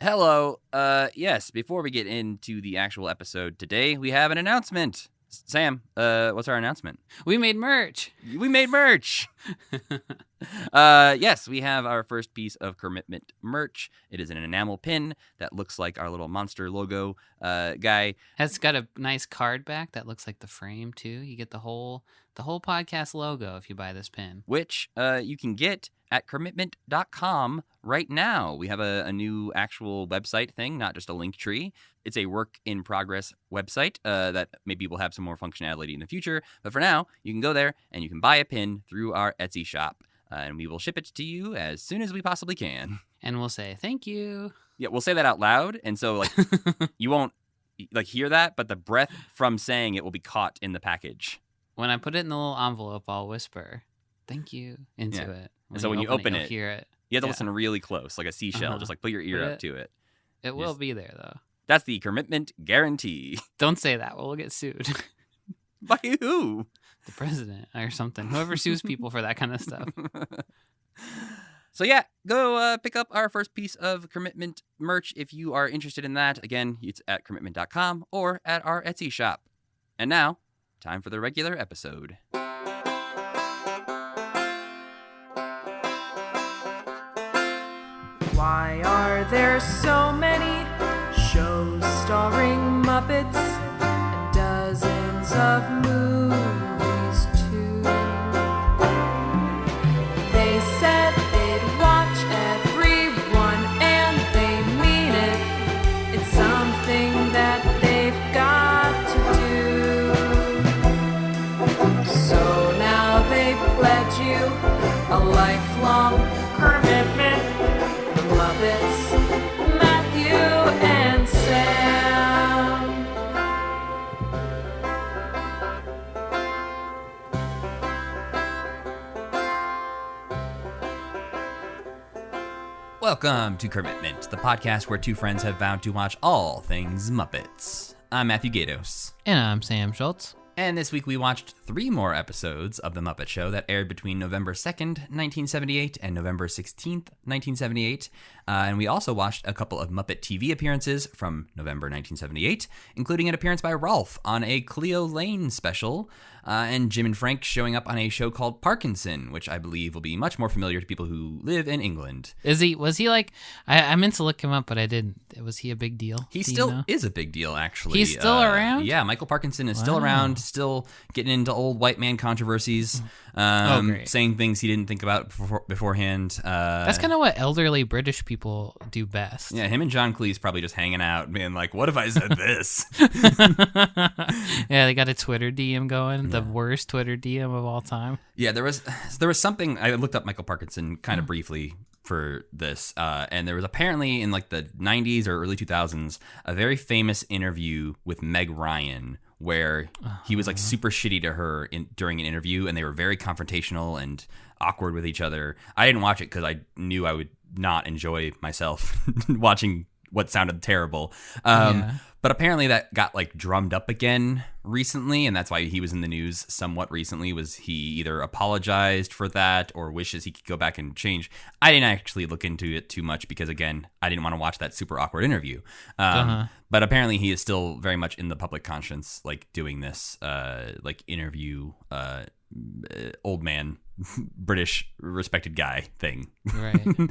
Hello. Yes, before we get into the actual episode today, we have an announcement. Sam, what's our announcement? We made merch. We made merch. Yes, we have our first piece of commitment merch. It is an enamel pin that looks like our little monster logo guy. It's got a nice card back that looks like the frame too. You get the whole podcast logo if you buy this pin, which you can get at commitment.com right now. We have a new actual website thing, not just a link tree. It's a work in progress website that maybe will have some more functionality in the future. But for now, you can go there and you can buy a pin through our Etsy shop. And we will ship it to you as soon as we possibly can. And we'll say, thank you. Yeah, we'll say that out loud. And so you won't hear that, but the breath from saying it will be caught in the package. When I put it in the little envelope, I'll whisper, thank you, into it. And so when you open it, you'll hear it. You have to listen really close, like a seashell. Just put your ear up to it. It will be there, though. That's the commitment guarantee. Don't say that. We'll get sued. By who? The president or something. Whoever sues people for that kind of stuff. So yeah, go pick up our first piece of commitment merch if you are interested in that. Again, it's at commitment.com or at our Etsy shop. And now, time for the regular episode. Why are there so many shows starring Muppets and dozens of movies too? They said they'd watch every one and they mean it. It's something that they've got to do. So now they've pledged you a lifelong commitment. Muppets, Matthew and Sam. Welcome to Commitment, the podcast where two friends have vowed to watch all things Muppets. I'm Matthew Gatos. And I'm Sam Schultz. And this week we watched 3 more episodes of The Muppet Show that aired between November 2nd, 1978 and November 16th, 1978. And we also watched a couple of Muppet TV appearances from November 1978, including an appearance by Rolf on a Cleo Lane special, and Jim and Frank showing up on a show called Parkinson, which I believe will be much more familiar to people who live in England. Was he like, I meant to look him up, but I didn't. Was he a big deal? He still is a big deal, actually. He's still around? Yeah, Michael Parkinson is still around, still getting into old white man controversies, saying things he didn't think about beforehand. That's kind of what elderly British people do best. Yeah, him and John Cleese probably just hanging out, being like, what if I said this? Yeah, they got a Twitter DM going, the worst Twitter DM of all time. Yeah, there was something, I looked up Michael Parkinson kind of briefly for this, and there was apparently in like the 90s or early 2000s, a very famous interview with Meg Ryan, where he was like super shitty to her during an interview, and they were very confrontational and awkward with each other. I didn't watch it because I knew I would not enjoy myself watching what sounded terrible. But apparently that got like drummed up again recently, and that's why he was in the news somewhat recently. Was he either apologized for that or wishes he could go back and change? I didn't actually look into it too much because, again, I didn't want to watch that super awkward interview. But apparently he is still very much in the public conscience, like doing this like interview old man British respected guy thing. Right.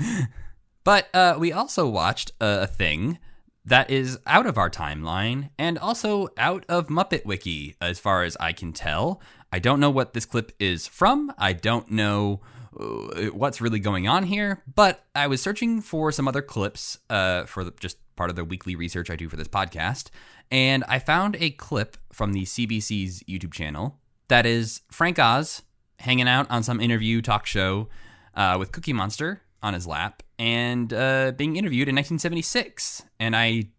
But we also watched a thing that is out of our timeline and also out of Muppet Wiki, as far as I can tell. I don't know what this clip is from. I don't know what's really going on here, but I was searching for some other clips for just part of the weekly research I do for this podcast, and I found a clip from the CBC's YouTube channel that is Frank Oz hanging out on some interview talk show with Cookie Monster on his lap and being interviewed in 1976. And I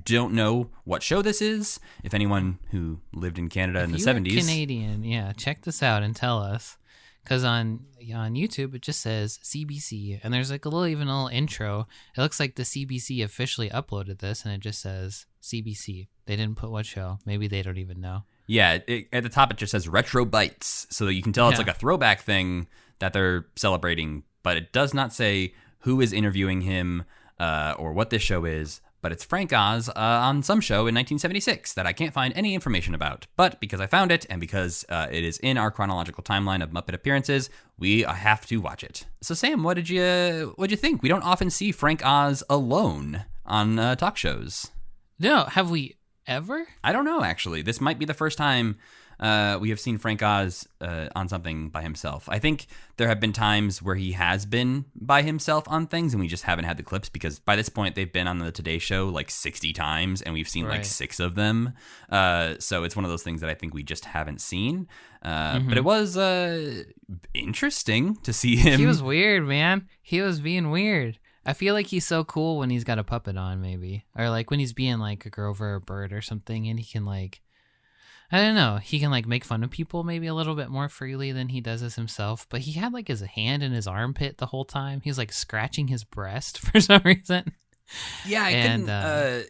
don't know what show this is. If anyone who lived in Canada in the 70s. Canadian, yeah, check this out and tell us. Because on YouTube, it just says CBC. And there's like a little intro. It looks like the CBC officially uploaded this and it just says CBC. They didn't put what show. Maybe they don't even know. Yeah, at the top it just says Retro Bites. So you can tell it's like a throwback thing that they're celebrating. But it does not say who is interviewing him. or what this show is, but it's Frank Oz on some show in 1976 that I can't find any information about. But because I found it, and because it is in our chronological timeline of Muppet appearances, we have to watch it. So Sam, what'd you think? We don't often see Frank Oz alone on talk shows. No, have we ever? I don't know, actually. This might be the first time we have seen Frank Oz on something by himself. I think there have been times where he has been by himself on things, and we just haven't had the clips, because by this point they've been on the Today Show like 60 times, and we've seen like 6 of them. So it's one of those things that I think we just haven't seen. But it was interesting to see him. He was weird, man. He was being weird. I feel like he's so cool when he's got a puppet on, maybe. Or like when he's being like a Grover or Bird or something, and he can like, I don't know, he can like make fun of people maybe a little bit more freely than he does as himself. But he had like his hand in his armpit the whole time. He was like scratching his breast for some reason. Yeah,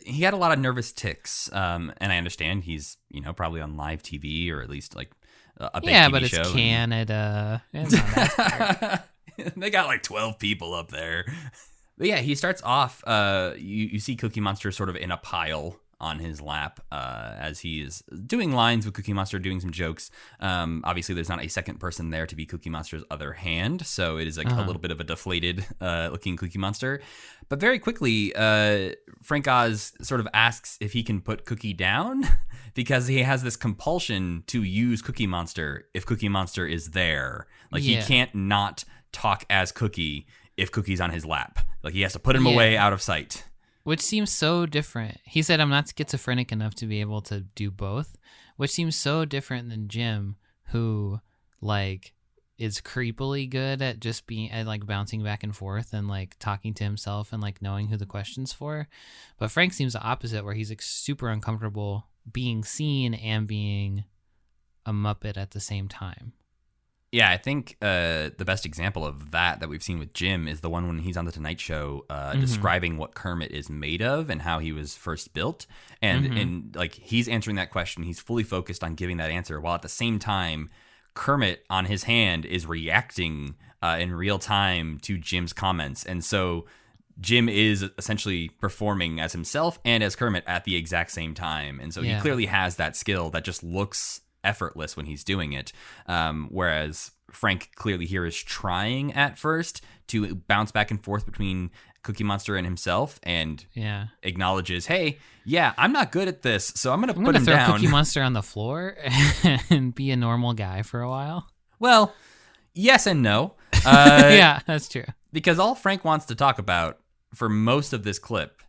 he had a lot of nervous tics, and I understand he's probably on live TV, or at least like a big TV but show. It's Canada. It's not that They got like 12 people up there. But yeah, he starts off, you see Cookie Monster sort of in a pile on his lap as he is doing lines with Cookie Monster, doing some jokes. Obviously, there's not a second person there to be Cookie Monster's other hand, so it is like a little bit of a deflated looking Cookie Monster. But very quickly, Frank Oz sort of asks if he can put Cookie down, because he has this compulsion to use Cookie Monster if Cookie Monster is there. Like, he can't not talk as Cookie if Cookie's on his lap. Like, he has to put him away out of sight. Which seems so different. He said, I'm not schizophrenic enough to be able to do both, which seems so different than Jim, who like is creepily good at just being at like bouncing back and forth and like talking to himself and like knowing who the question's for. But Frank seems the opposite, where he's like super uncomfortable being seen and being a Muppet at the same time. Yeah, I think the best example of that we've seen with Jim is the one when he's on the Tonight Show describing what Kermit is made of and how he was first built. And like, he's answering that question. He's fully focused on giving that answer, while at the same time, Kermit on his hand is reacting in real time to Jim's comments. And so Jim is essentially performing as himself and as Kermit at the exact same time. And so he clearly has that skill that just looks effortless when he's doing it, whereas Frank clearly here is trying at first to bounce back and forth between Cookie Monster and himself, and acknowledges, hey, I'm not good at this, so I'm gonna put him throw down. Cookie Monster on the floor and be a normal guy for a while. Well, yes and no. Yeah, that's true. Because all Frank wants to talk about for most of this clip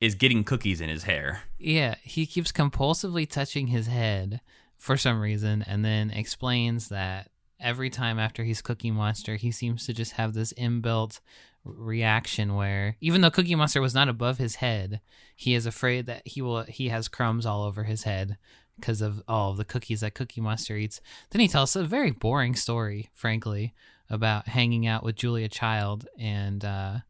is getting cookies in his hair. Yeah, he keeps compulsively touching his head for some reason, and then explains that every time after he's Cookie Monster, he seems to just have this inbuilt reaction where, even though Cookie Monster was not above his head, he is afraid that he has crumbs all over his head because of all of the cookies that Cookie Monster eats. Then he tells a very boring story, frankly, about hanging out with Julia Child and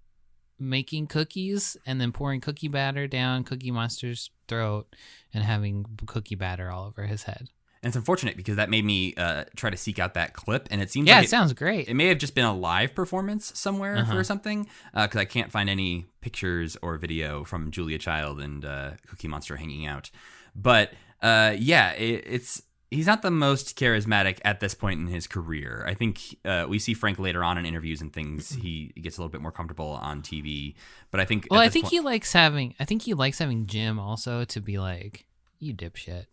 making cookies and then pouring cookie batter down Cookie Monster's throat and having cookie batter all over his head. And it's unfortunate, because that made me try to seek out that clip, and it seems it sounds great. It may have just been a live performance somewhere for something, because I can't find any pictures or video from Julia Child and Cookie Monster hanging out. But he's not the most charismatic at this point in his career. I think we see Frank later on in interviews and things. He gets a little bit more comfortable on TV, but I think he likes having Jim also to be like, you dipshit.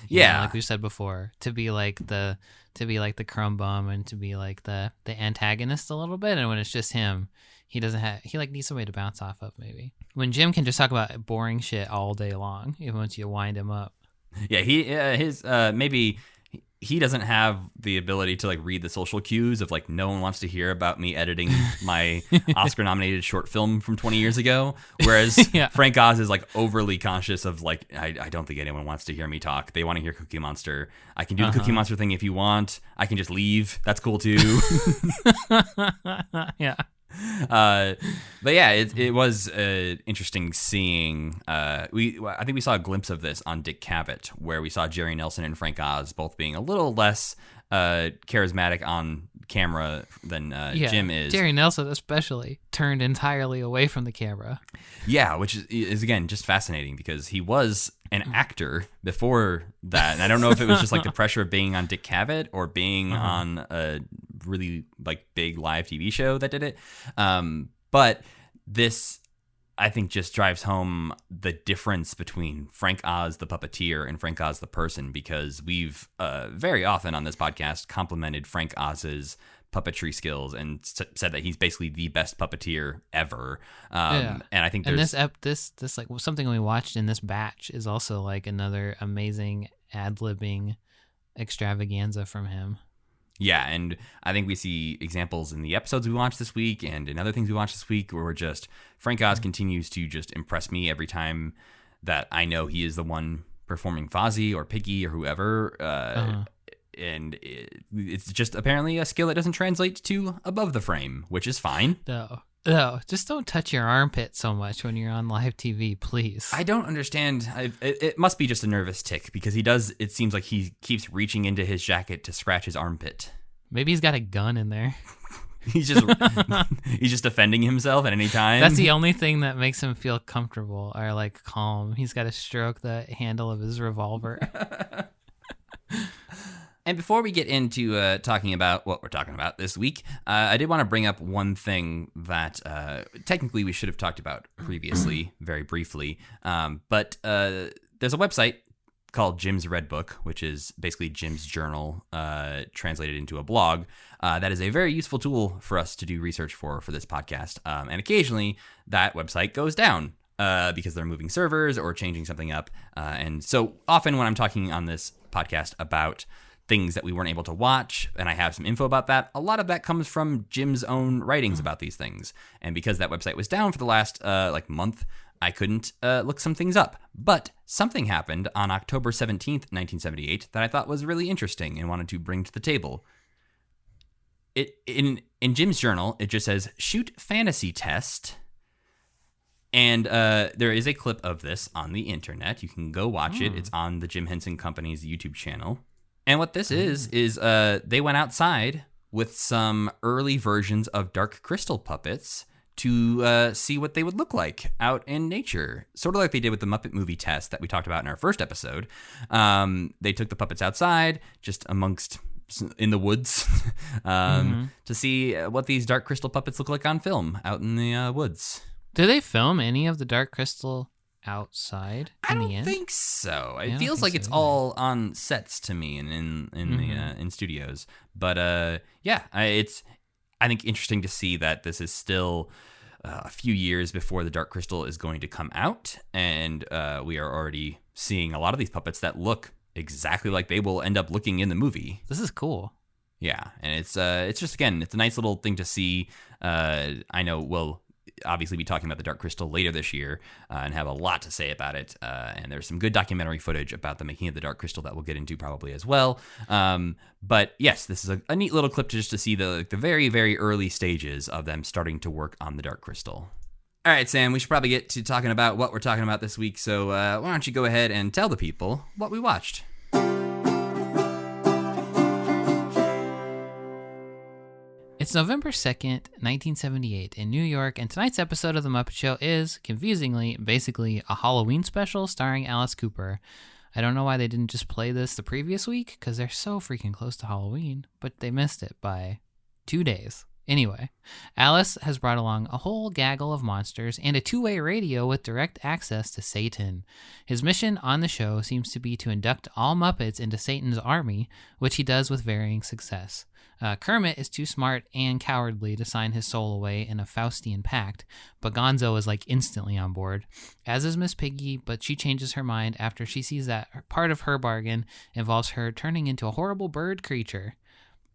You know, like we said before, to be like the crumb bum and to be like the antagonist a little bit. And when it's just him, he like needs somebody to bounce off of, maybe. When Jim can just talk about boring shit all day long, even once you wind him up. Yeah, maybe he doesn't have the ability to like read the social cues of like, no one wants to hear about me editing my Oscar-nominated short film from 20 years ago. Whereas Frank Oz is like overly conscious of like, I don't think anyone wants to hear me talk. They want to hear Cookie Monster. I can do the Cookie Monster thing if you want. I can just leave. That's cool too. Yeah. But yeah, it was interesting seeing. I think we saw a glimpse of this on Dick Cavett, where we saw Jerry Nelson and Frank Oz both being a little less charismatic on camera than Jim is. Jerry Nelson especially turned entirely away from the camera. Yeah, which is again just fascinating because he was an actor before that, and I don't know if it was just like the pressure of being on Dick Cavett or being on a really like big live TV show that did it. But this, I think, just drives home the difference between Frank Oz the puppeteer and Frank Oz the person, because we've very often on this podcast complimented Frank Oz's puppetry skills and said that he's basically the best puppeteer ever. And I think there's... And this like something we watched in this batch is also like another amazing ad-libbing extravaganza from him. Yeah, and I think we see examples in the episodes we watched this week and in other things we watched this week where we're just, Frank Oz continues to just impress me every time that I know he is the one performing Fozzie or Piggy or whoever. And it's just apparently a skill that doesn't translate to above the frame, which is fine. No, just don't touch your armpit so much when you're on live TV, please. I don't understand. It must be just a nervous tick because he does. It seems like he keeps reaching into his jacket to scratch his armpit. Maybe he's got a gun in there. He's just defending himself at any time. That's the only thing that makes him feel comfortable or like calm. He's got to stroke the handle of his revolver. And before we get into talking about what we're talking about this week, I did want to bring up one thing that technically we should have talked about previously, very briefly. But there's a website called Jim's Red Book, which is basically Jim's journal translated into a blog. That is a very useful tool for us to do research for this podcast. And occasionally that website goes down because they're moving servers or changing something up. And so often when I'm talking on this podcast about things that we weren't able to watch, and I have some info about that, a lot of that comes from Jim's own writings about these things. And because that website was down for the last month, I couldn't look some things up. But something happened on October 17th, 1978 that I thought was really interesting and wanted to bring to the table. In Jim's journal, it just says, shoot fantasy test. And there is a clip of this on the internet. You can go watch it. It's on the Jim Henson Company's YouTube channel. And what this is they went outside with some early versions of Dark Crystal puppets to see what they would look like out in nature. Sort of like they did with the Muppet movie test that we talked about in our first episode. They took the puppets outside, just in the woods, to see what these Dark Crystal puppets look like on film out in the woods. Do they film any of the Dark Crystal outside I don't think so. It feels like it's all on sets to me and in studios. But it's I think interesting to see that this is still a few years before the Dark Crystal is going to come out, and we are already seeing a lot of these puppets that look exactly like they will end up looking in the movie. This is cool. Yeah, and it's just, again, it's a nice little thing to see. I know we'll obviously be talking about the Dark Crystal later this year and have a lot to say about it. And there's some good documentary footage about the making of the Dark Crystal that we'll get into probably as well. But yes, this is a neat little clip just to see the very, very early stages of them starting to work on the Dark Crystal. All right, Sam, we should probably get to talking about what we're talking about this week. So why don't you go ahead and tell the people what we watched? It's November 2nd, 1978 in New York, and tonight's episode of The Muppet Show is, confusingly, basically a Halloween special starring Alice Cooper. I don't know why they didn't just play this the previous week, because they're so freaking close to Halloween, but they missed it by 2 days. Anyway, Alice has brought along a whole gaggle of monsters and a two-way radio with direct access to Satan. His mission on the show seems to be to induct all Muppets into Satan's army, which he does with varying success. Kermit is too smart and cowardly to sign his soul away in a Faustian pact, but Gonzo is instantly on board, as is Miss Piggy, but she changes her mind after she sees that part of her bargain involves her turning into a horrible bird creature.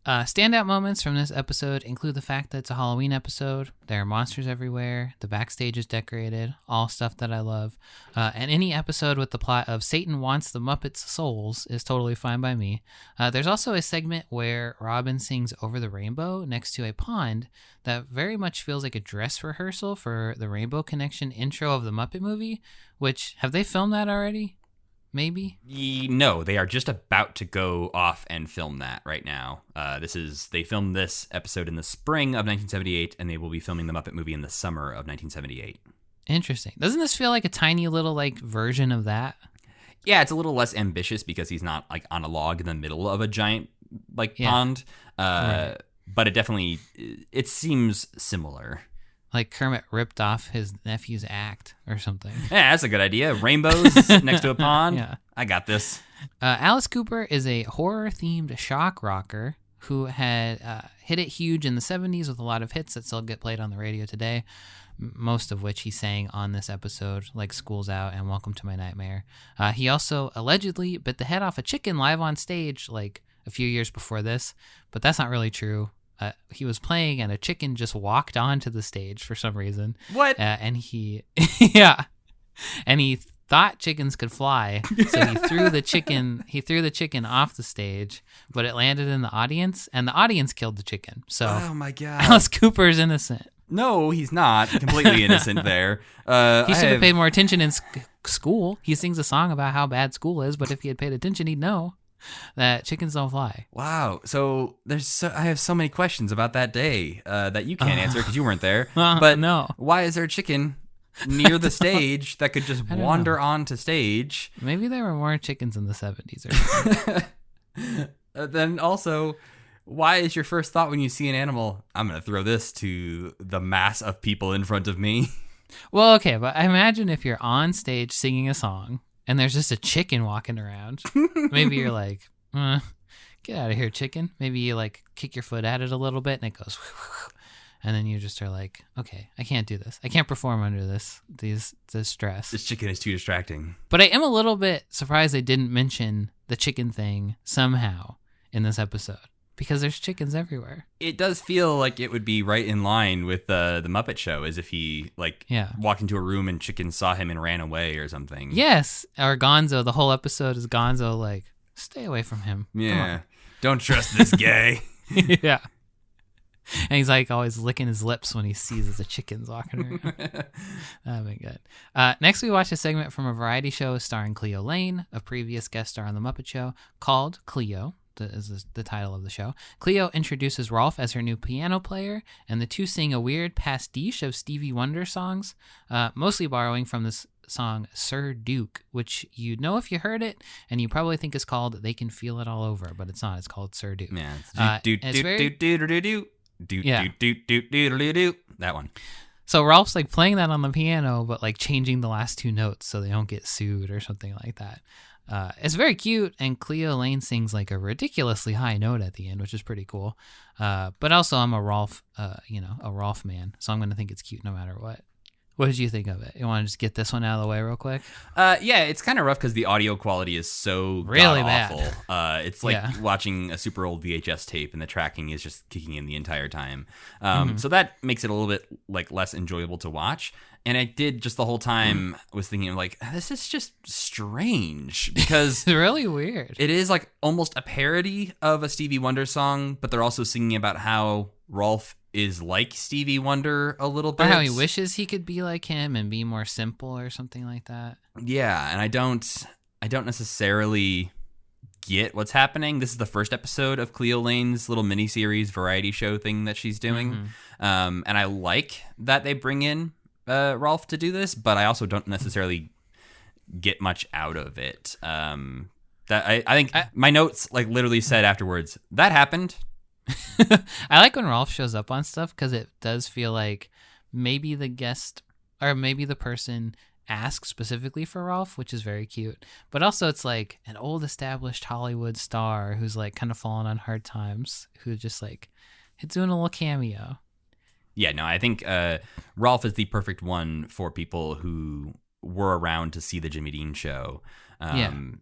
Standout moments from this episode include the fact that it's a Halloween episode, there are monsters everywhere, the backstage is decorated, all stuff that I love, and any episode with the plot of Satan wants the Muppets' souls is totally fine by me. There's also a segment where Robin sings Over the Rainbow next to a pond that very much feels like a dress rehearsal for the Rainbow Connection intro of the Muppet movie, which, have they filmed that already? maybe? No, they are just about to go off and film that right now. They filmed this episode in the spring of 1978, and they will be filming the Muppet movie in the summer of 1978. Interesting. Doesn't this feel like a tiny little like version of that? Yeah, it's a little less ambitious because he's not like on a log in the middle of a giant Yeah. pond. Right. But it seems similar. Like Kermit ripped off his nephew's act or something. Yeah, that's a good idea. Rainbows next to a pond. Yeah. I got this. Alice Cooper is a horror-themed shock rocker who had hit it huge in the 70s with a lot of hits that still get played on the radio today, most of which he sang on this episode, like School's Out and Welcome to My Nightmare. He also allegedly bit the head off a chicken live on stage like a few years before this, but that's not really true. He was playing and a chicken just walked onto the stage for some reason. What? And he, yeah, and he thought chickens could fly, so he threw the chicken. He threw the chicken off the stage, but it landed in the audience, and the audience killed the chicken. So, oh my god, Alice Cooper's innocent. No, he's not completely innocent there. He should have paid more attention in school. He sings a song about how bad school is, but if he had paid attention, he'd know that chickens don't fly. Wow. So I have so many questions about that day that you can't answer because you weren't there. But no. Why is there a chicken near the stage that could just wander onto stage? Maybe there were more chickens in the 70s or something. Then also, why is your first thought when you see an animal, I'm going to throw this to the mass of people in front of me? Well, okay, but I imagine if you're on stage singing a song and there's just a chicken walking around, maybe you're like, get out of here, chicken. Maybe you like kick your foot at it a little bit and it goes, and then you just are like, okay, I can't do this. I can't perform under this stress. This chicken is too distracting. But I am a little bit surprised they didn't mention the chicken thing somehow in this episode, because there's chickens everywhere. It does feel like it would be right in line with the Muppet Show, as if he walked into a room and chickens saw him and ran away or something. Yes, or Gonzo. The whole episode is Gonzo like, stay away from him. Yeah, don't trust this guy. Yeah. And he's like always licking his lips when he sees the chickens walking around. That'd be good. Next, we watch a segment from a variety show starring Cleo Lane, a previous guest star on The Muppet Show, called Cleo. Is the title of the show. Cleo introduces Rolf as her new piano player, and the two sing a weird pastiche of Stevie Wonder songs, mostly borrowing from this song Sir Duke, which you know if you heard it, and you probably think is called They Can Feel It All Over, but it's not. It's called Sir Duke. Yeah, that one. So Rolf's like playing that on the piano, but like changing the last two notes so they don't get sued or something like that. It's very cute, and Cleo Lane sings like a ridiculously high note at the end, which is pretty cool. But also, I'm a Rolf man, so I'm going to think it's cute no matter what. What did you think of it? You want to just get this one out of the way real quick? Yeah, it's kind of rough because the audio quality is so really awful. Bad. It's like watching a super old VHS tape, and the tracking is just kicking in the entire time. So that makes it a little bit like less enjoyable to watch. And I did just the whole time was thinking like, this is just strange because it's really weird. It is like almost a parody of a Stevie Wonder song, but they're also singing about how Rolf is like Stevie Wonder a little bit. Or how he wishes he could be like him and be more simple or something like that. Yeah, and I don't necessarily get what's happening. This is the first episode of Cleo Lane's little miniseries variety show thing that she's doing. And I like that they bring in Rolf to do this, but I also don't necessarily get much out of it. That I think my notes like literally said afterwards, that happened. I like when Rolf shows up on stuff because it does feel like maybe the guest or maybe the person asked specifically for Rolf, which is very cute. But also it's like an old established Hollywood star who's like kind of fallen on hard times, who just like doing a little cameo. Yeah, no, I think Rolf is the perfect one for people who were around to see the Jimmy Dean show. And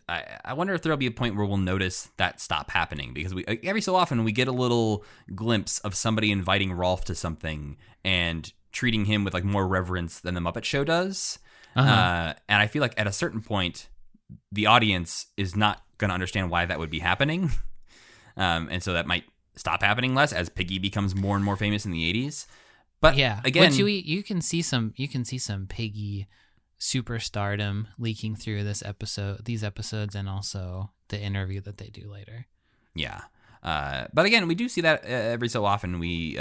I wonder if there'll be a point where we'll notice that stop happening, because we every so often we get a little glimpse of somebody inviting Rolf to something and treating him with like more reverence than the Muppet Show does. And I feel like at a certain point, the audience is not going to understand why that would be happening. And so that might stop happening less as Piggy becomes more and more famous in the 80s. But yeah, again, you can see some Piggy superstardom leaking through these episodes, and also the interview that they do later. Yeah. But again, we do see that every so often. We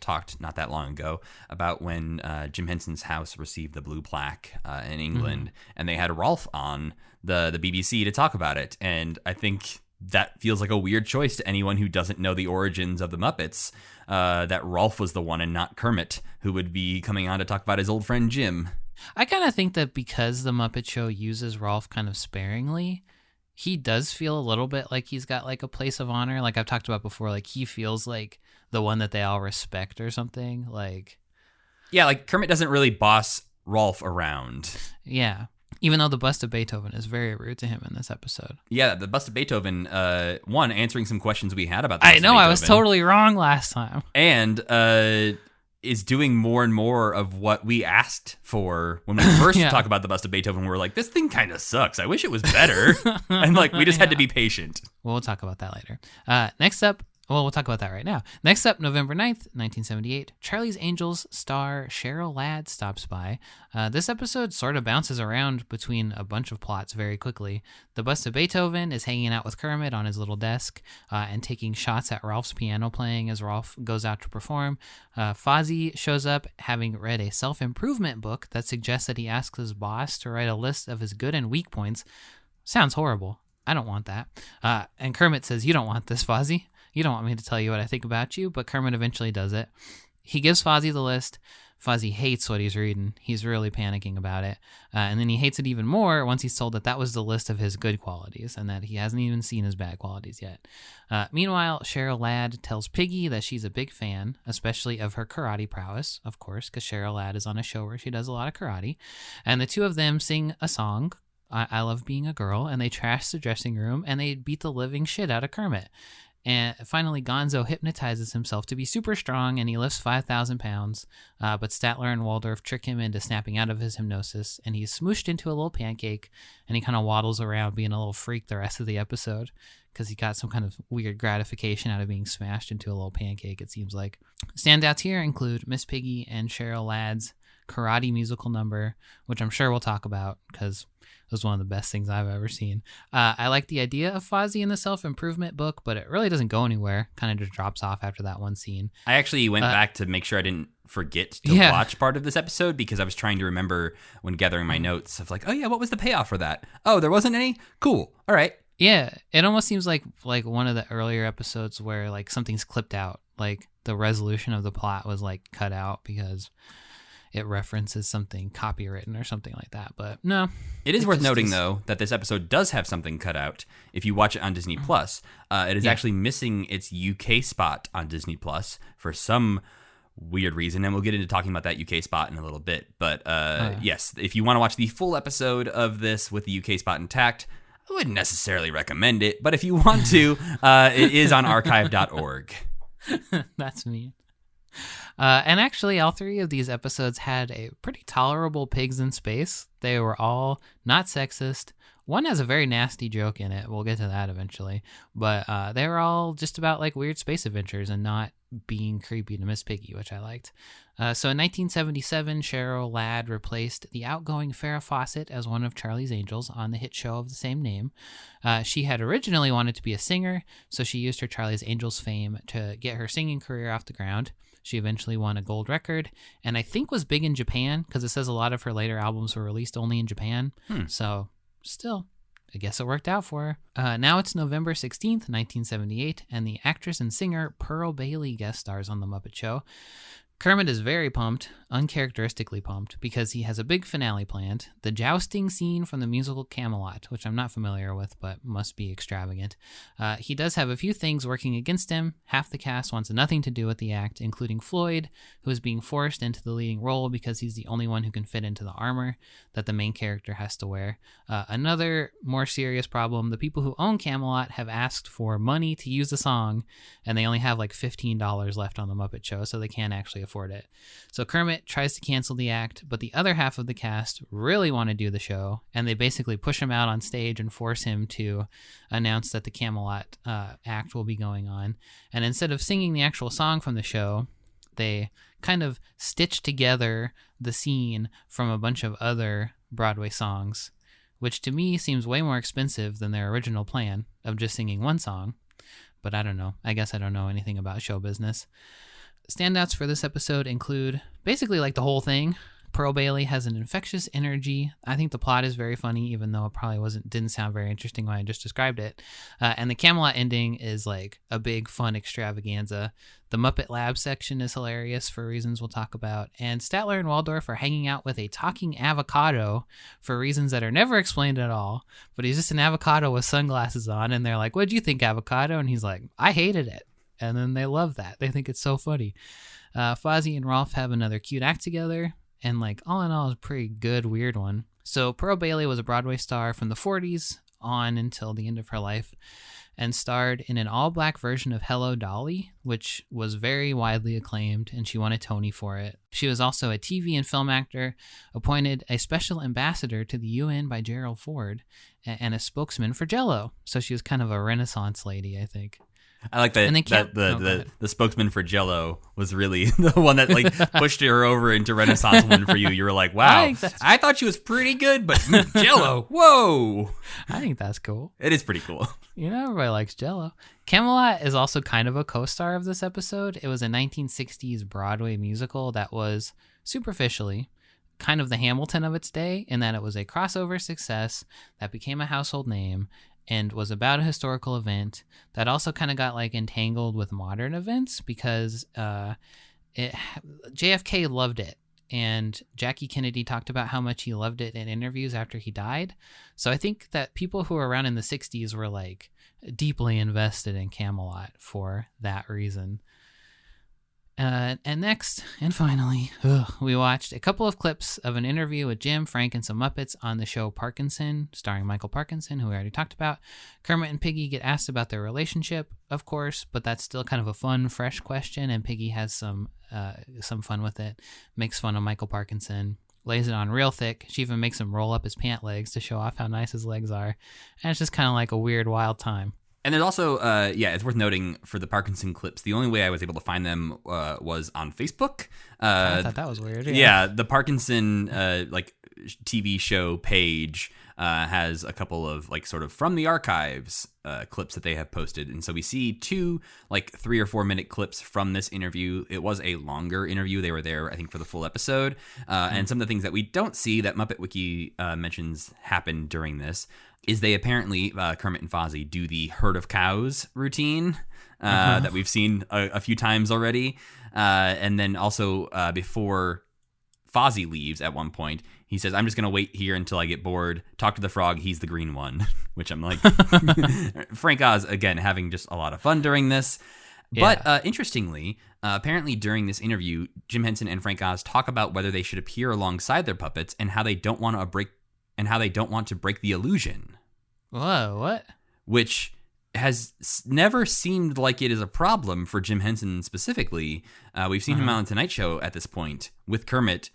talked not that long ago about when Jim Henson's house received the blue plaque in England, and they had Rolf on the BBC to talk about it. And I think that feels like a weird choice to anyone who doesn't know the origins of the Muppets, that Rolf was the one and not Kermit who would be coming on to talk about his old friend Jim. I kind of think that because the Muppet Show uses Rolf kind of sparingly, he does feel a little bit like he's got like a place of honor. Like I've talked about before, like he feels like the one that they all respect or something. Like, yeah, like Kermit doesn't really boss Rolf around. Yeah. Even though the bust of Beethoven is very rude to him in this episode. Yeah, the bust of Beethoven, one, answering some questions we had about the I bust know, of Beethoven, I was totally wrong last time. And is doing more and more of what we asked for when we first talked about the bust of Beethoven. We were like, this thing kind of sucks. I wish it was better. And like, we just had to be patient. Well, we'll talk about that later. Next up, well, we'll talk about that right now. Next up, November 9th, 1978, Charlie's Angels star Cheryl Ladd stops by. This episode sort of bounces around between a bunch of plots very quickly. The bust of Beethoven is hanging out with Kermit on his little desk and taking shots at Ralph's piano playing as Ralph goes out to perform. Fozzie shows up having read a self-improvement book that suggests that he asks his boss to write a list of his good and weak points. Sounds horrible. I don't want that. And Kermit says, "You don't want this, Fozzie. You don't want me to tell you what I think about you," but Kermit eventually does it. He gives Fozzie the list. Fozzie hates what he's reading. He's really panicking about it. And then he hates it even more once he's told that that was the list of his good qualities and that he hasn't even seen his bad qualities yet. Meanwhile, Cheryl Ladd tells Piggy that she's a big fan, especially of her karate prowess, of course, because Cheryl Ladd is on a show where she does a lot of karate. And the two of them sing a song, I Love Being a Girl, and they trash the dressing room, and they beat the living shit out of Kermit. And finally, Gonzo hypnotizes himself to be super strong, and he lifts 5,000 pounds. But Statler and Waldorf trick him into snapping out of his hypnosis, and he's smooshed into a little pancake, and he kind of waddles around being a little freak the rest of the episode because he got some kind of weird gratification out of being smashed into a little pancake, it seems like. Standouts here include Miss Piggy and Cheryl Ladd's karate musical number, which I'm sure we'll talk about because it was one of the best things I've ever seen. I like the idea of Fozzie in the self-improvement book, but it really doesn't go anywhere. Kind of just drops off after that one scene. I actually went back to make sure I didn't forget to watch part of this episode because I was trying to remember when gathering my notes of like, oh yeah, what was the payoff for that? Oh, there wasn't any? Cool. All right. Yeah, it almost seems like one of the earlier episodes where like something's clipped out. Like the resolution of the plot was like cut out because it references something copywritten or something like that. But no. It is worth noting, though, that this episode does have something cut out. If you watch it on Disney Plus, it is actually missing its UK spot on Disney Plus for some weird reason. And we'll get into talking about that UK spot in a little bit. But yes, if you want to watch the full episode of this with the UK spot intact, I wouldn't necessarily recommend it. But if you want to, it is on archive.org. That's mean. And actually, all three of these episodes had a pretty tolerable pigs in space. They were all not sexist. One has a very nasty joke in it. We'll get to that eventually. But they were all just about like weird space adventures and not being creepy to Miss Piggy, which I liked. So in 1977, Cheryl Ladd replaced the outgoing Farrah Fawcett as one of Charlie's Angels on the hit show of the same name. She had originally wanted to be a singer, so she used her Charlie's Angels fame to get her singing career off the ground. She eventually won a gold record, and I think was big in Japan, because it says a lot of her later albums were released only in Japan. So, still, I guess it worked out for her. Now it's November 16th, 1978, and the actress and singer Pearl Bailey guest stars on The Muppet Show. Kermit is very pumped, uncharacteristically pumped, because he has a big finale planned, the jousting scene from the musical Camelot, which I'm not familiar with, but must be extravagant. He does have a few things working against him. Half the cast wants nothing to do with the act, including Floyd, who is being forced into the leading role because he's the only one who can fit into the armor that the main character has to wear. Another more serious problem, the people who own Camelot have asked for money to use the song, and they only have like $15 left on The Muppet Show, so they can't actually afford it. So Kermit tries to cancel the act, but the other half of the cast really want to do the show, and they basically push him out on stage and force him to announce that the Camelot act will be going on. And instead of singing the actual song from the show, they kind of stitched together the scene from a bunch of other Broadway songs, which to me seems way more expensive than their original plan of just singing one song. But I don't know. I guess I don't know anything about show business. Standouts for this episode include basically like the whole thing. Pearl Bailey has an infectious energy. I think the plot is very funny, even though it probably didn't sound very interesting when I just described it. And the Camelot ending is like a big fun extravaganza. The Muppet Lab section is hilarious for reasons we'll talk about. And Statler and Waldorf are hanging out with a talking avocado for reasons that are never explained at all. But he's just an avocado with sunglasses on, and they're like, "What'd you think, avocado?" And he's like, "I hated it." And then they love that. They think it's so funny. Fozzie and Rolf have another cute act together. And like all in all, it's a pretty good, weird one. So Pearl Bailey was a Broadway star from the 40s on until the end of her life, and starred in an all-black version of Hello, Dolly, which was very widely acclaimed, and she won a Tony for it. She was also a TV and film actor, appointed a special ambassador to the UN by Gerald Ford, and a spokesman for Jell-O. So she was kind of a Renaissance lady, I think. I like that, the spokesman for Jell-O was really the one that like pushed her over into Renaissance woman for you. You were like, wow, I thought she was pretty good, but Jell-O, whoa. I think that's cool. It is pretty cool. You know, everybody likes Jell-O. Camelot is also kind of a co-star of this episode. It was a 1960s Broadway musical that was superficially kind of the Hamilton of its day, in that it was a crossover success that became a household name and was about a historical event that also kind of got like entangled with modern events because JFK loved it, and Jackie Kennedy talked about how much he loved it in interviews after he died. So I think that people who were around in the 60s were like deeply invested in Camelot for that reason. And next, and finally, we watched a couple of clips of an interview with Jim, Frank, and some Muppets on the show Parkinson, starring Michael Parkinson, who we already talked about. Kermit and Piggy get asked about their relationship, of course, but that's still kind of a fun, fresh question, and Piggy has some fun with it, makes fun of Michael Parkinson, lays it on real thick. She even makes him roll up his pant legs to show off how nice his legs are, and it's just kind of like a weird, wild time. And there's also, it's worth noting for the Parkinson clips, the only way I was able to find them was on Facebook. I thought that was weird. Yeah, the Parkinson TV show page has a couple of like sort of from the archives clips that they have posted. And so we see two like 3 or 4 minute clips from this interview. It was a longer interview. They were there, I think, for the full episode. And some of the things that we don't see that Muppet Wiki mentions happened during this is they apparently, Kermit and Fozzie, do the herd of cows routine that we've seen a few times already. And then also before Fozzie leaves at one point, he says, "I'm just going to wait here until I get bored. Talk to the frog. He's the green one," which I'm like, Frank Oz, again, having just a lot of fun during this. Yeah. But interestingly, apparently during this interview, Jim Henson and Frank Oz talk about whether they should appear alongside their puppets and how they don't want to break the illusion. Whoa, what? Which has never seemed like it is a problem for Jim Henson specifically. We've seen him on The Tonight Show at this point with Kermit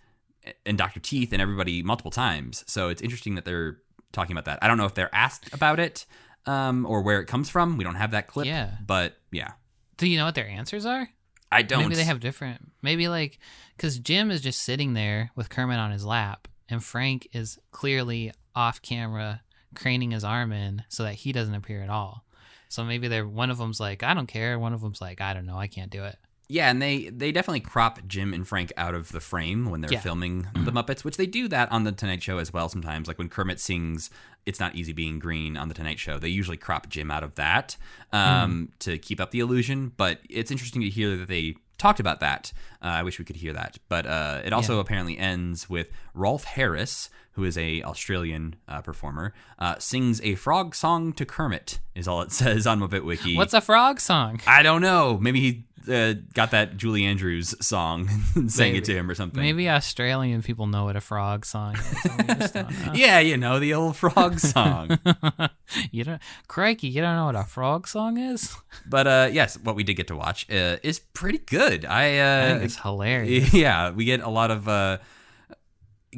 and Dr. Teeth and everybody multiple times. So it's interesting that they're talking about that. I don't know if they're asked about it or where it comes from. We don't have that clip. Yeah. But yeah. Do you know what their answers are? I don't. Maybe they have different. Maybe like, because Jim is just sitting there with Kermit on his lap, and Frank is clearly off camera craning his arm in so that he doesn't appear at all. So maybe one of them's like, "I don't care." One of them's like, "I don't know. I can't do it." Yeah, and they definitely crop Jim and Frank out of the frame when they're filming the Muppets, which they do that on The Tonight Show as well sometimes. Like when Kermit sings "It's Not Easy Being Green" on The Tonight Show, they usually crop Jim out of that to keep up the illusion. But it's interesting to hear that they talked about that. I wish we could hear that. But it also apparently ends with Rolf Harris, who is a Australian performer, sings a frog song to Kermit, is all it says on Muppet Wiki. What's a frog song? I don't know. Maybe he got that Julie Andrews song and sang it to him or something. Maybe Australian people know what a frog song is. Yeah, the old frog song. Crikey, you don't know what a frog song is? But yes, what we did get to watch is pretty good. I think it's hilarious. Yeah, we get a lot of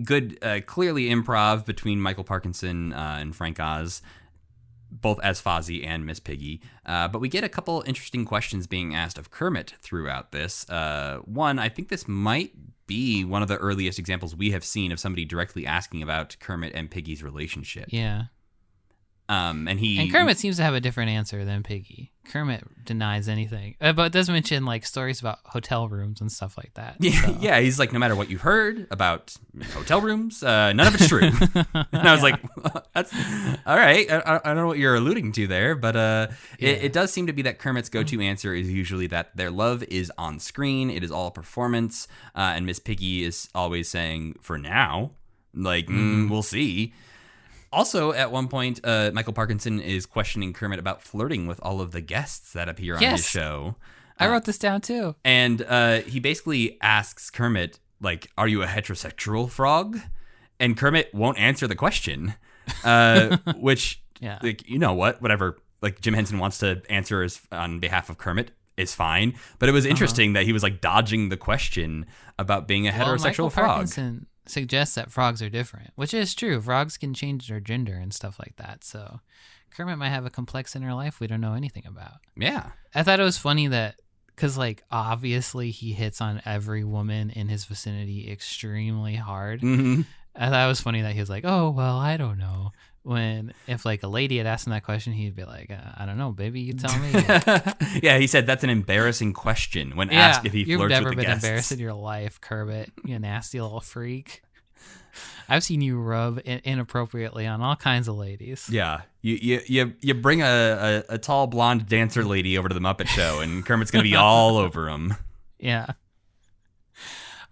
good, clearly improv between Michael Parkinson and Frank Oz. both as Fozzie and Miss Piggy. But we get a couple interesting questions being asked of Kermit throughout this. One, I think this might be one of the earliest examples we have seen of somebody directly asking about Kermit and Piggy's relationship. Yeah. And Kermit seems to have a different answer than Piggy. Kermit denies anything, but it does mention like stories about hotel rooms and stuff like that. Yeah, so. yeah, he's like, no matter what you heard about hotel rooms, none of it's true. And I was like, that's all right. I don't know what you're alluding to there, but it does seem to be that Kermit's go-to answer is usually that their love is on screen. It is all performance. And Miss Piggy is always saying, for now, like, we'll see. Also, at one point, Michael Parkinson is questioning Kermit about flirting with all of the guests that appear on his show. I wrote this down, too. And he basically asks Kermit, like, are you a heterosexual frog? And Kermit won't answer the question, which, like, you know what? Whatever, like, Jim Henson wants to answer on behalf of Kermit is fine. But it was interesting that he was, like, dodging the question about being a heterosexual frog. Parkinson suggests that frogs are different, which is true. Frogs can change their gender and stuff like that. So Kermit might have a complex inner life we don't know anything about. Yeah. I thought it was funny that, because like obviously he hits on every woman in his vicinity extremely hard. Mm-hmm. I thought it was funny that he was like, oh, well, I don't know. When if like a lady had asked him that question, he'd be like, I don't know, baby, you tell me. Yeah, he said that's an embarrassing question when asked if he flirts with the guests. You've never been embarrassed in your life, Kermit, you nasty little freak. I've seen you rub inappropriately on all kinds of ladies. Yeah, you bring a tall blonde dancer lady over to the Muppet Show, and Kermit's gonna be all over him. Yeah.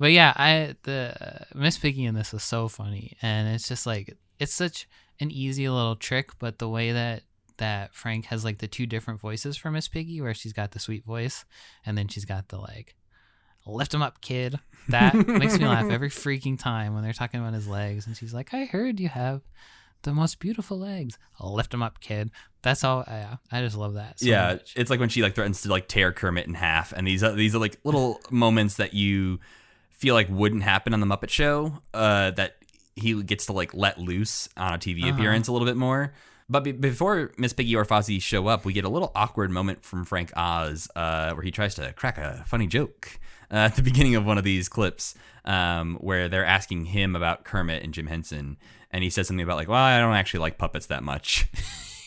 But yeah, the Miss Piggy in this was so funny, and it's just like it's such an easy little trick, but the way that Frank has like the two different voices for Miss Piggy, where she's got the sweet voice and then she's got the like lift him up, kid. That makes me laugh every freaking time when they're talking about his legs, and she's like, I heard you have the most beautiful legs. I'll lift him up, kid. That's all. I just love that so much. It's like when she like threatens to like tear Kermit in half, and these are like little moments that you feel like wouldn't happen on the Muppet Show, that he gets to like let loose on a TV appearance a little bit more. But before Miss Piggy or Fozzie show up, we get a little awkward moment from Frank Oz where he tries to crack a funny joke at the beginning of one of these clips, where they're asking him about Kermit and Jim Henson, and he says something about like, well, I don't actually like puppets that much.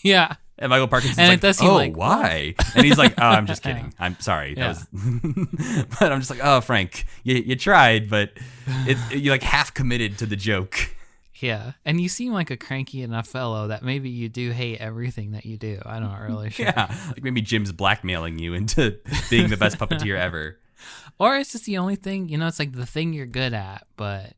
Yeah. And Michael Parkinson's and like, it does seem like, why? And he's like, oh, I'm just kidding. I'm sorry. Yeah. That was but I'm just like, oh, Frank, you tried, but you like half committed to the joke. Yeah. And you seem like a cranky enough fellow that maybe you do hate everything that you do. I'm not really sure. Yeah. Like maybe Jim's blackmailing you into being the best puppeteer ever. Or it's just the only thing, it's like the thing you're good at, but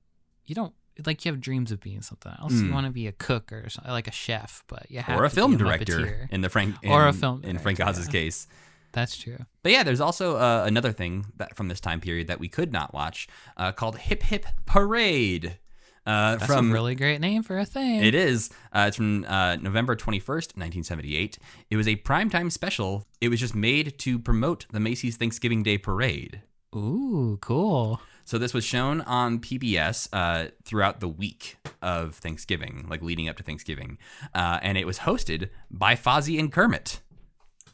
you don't, like you have dreams of being something else. You want to be a cook or something, like a chef, but you have or a to film be a director Muppeteer. in the Frank or a film in Frank Oz's case. That's true. But yeah, there's also another thing that from this time period that we could not watch called Hip Hip Parade. That's a really great name for a thing. It is. It's from November 21st, 1978. It was a primetime special. It was just made to promote the Macy's Thanksgiving Day Parade. Ooh, cool. So this was shown on PBS throughout the week of Thanksgiving, like leading up to Thanksgiving. And it was hosted by Fozzie and Kermit.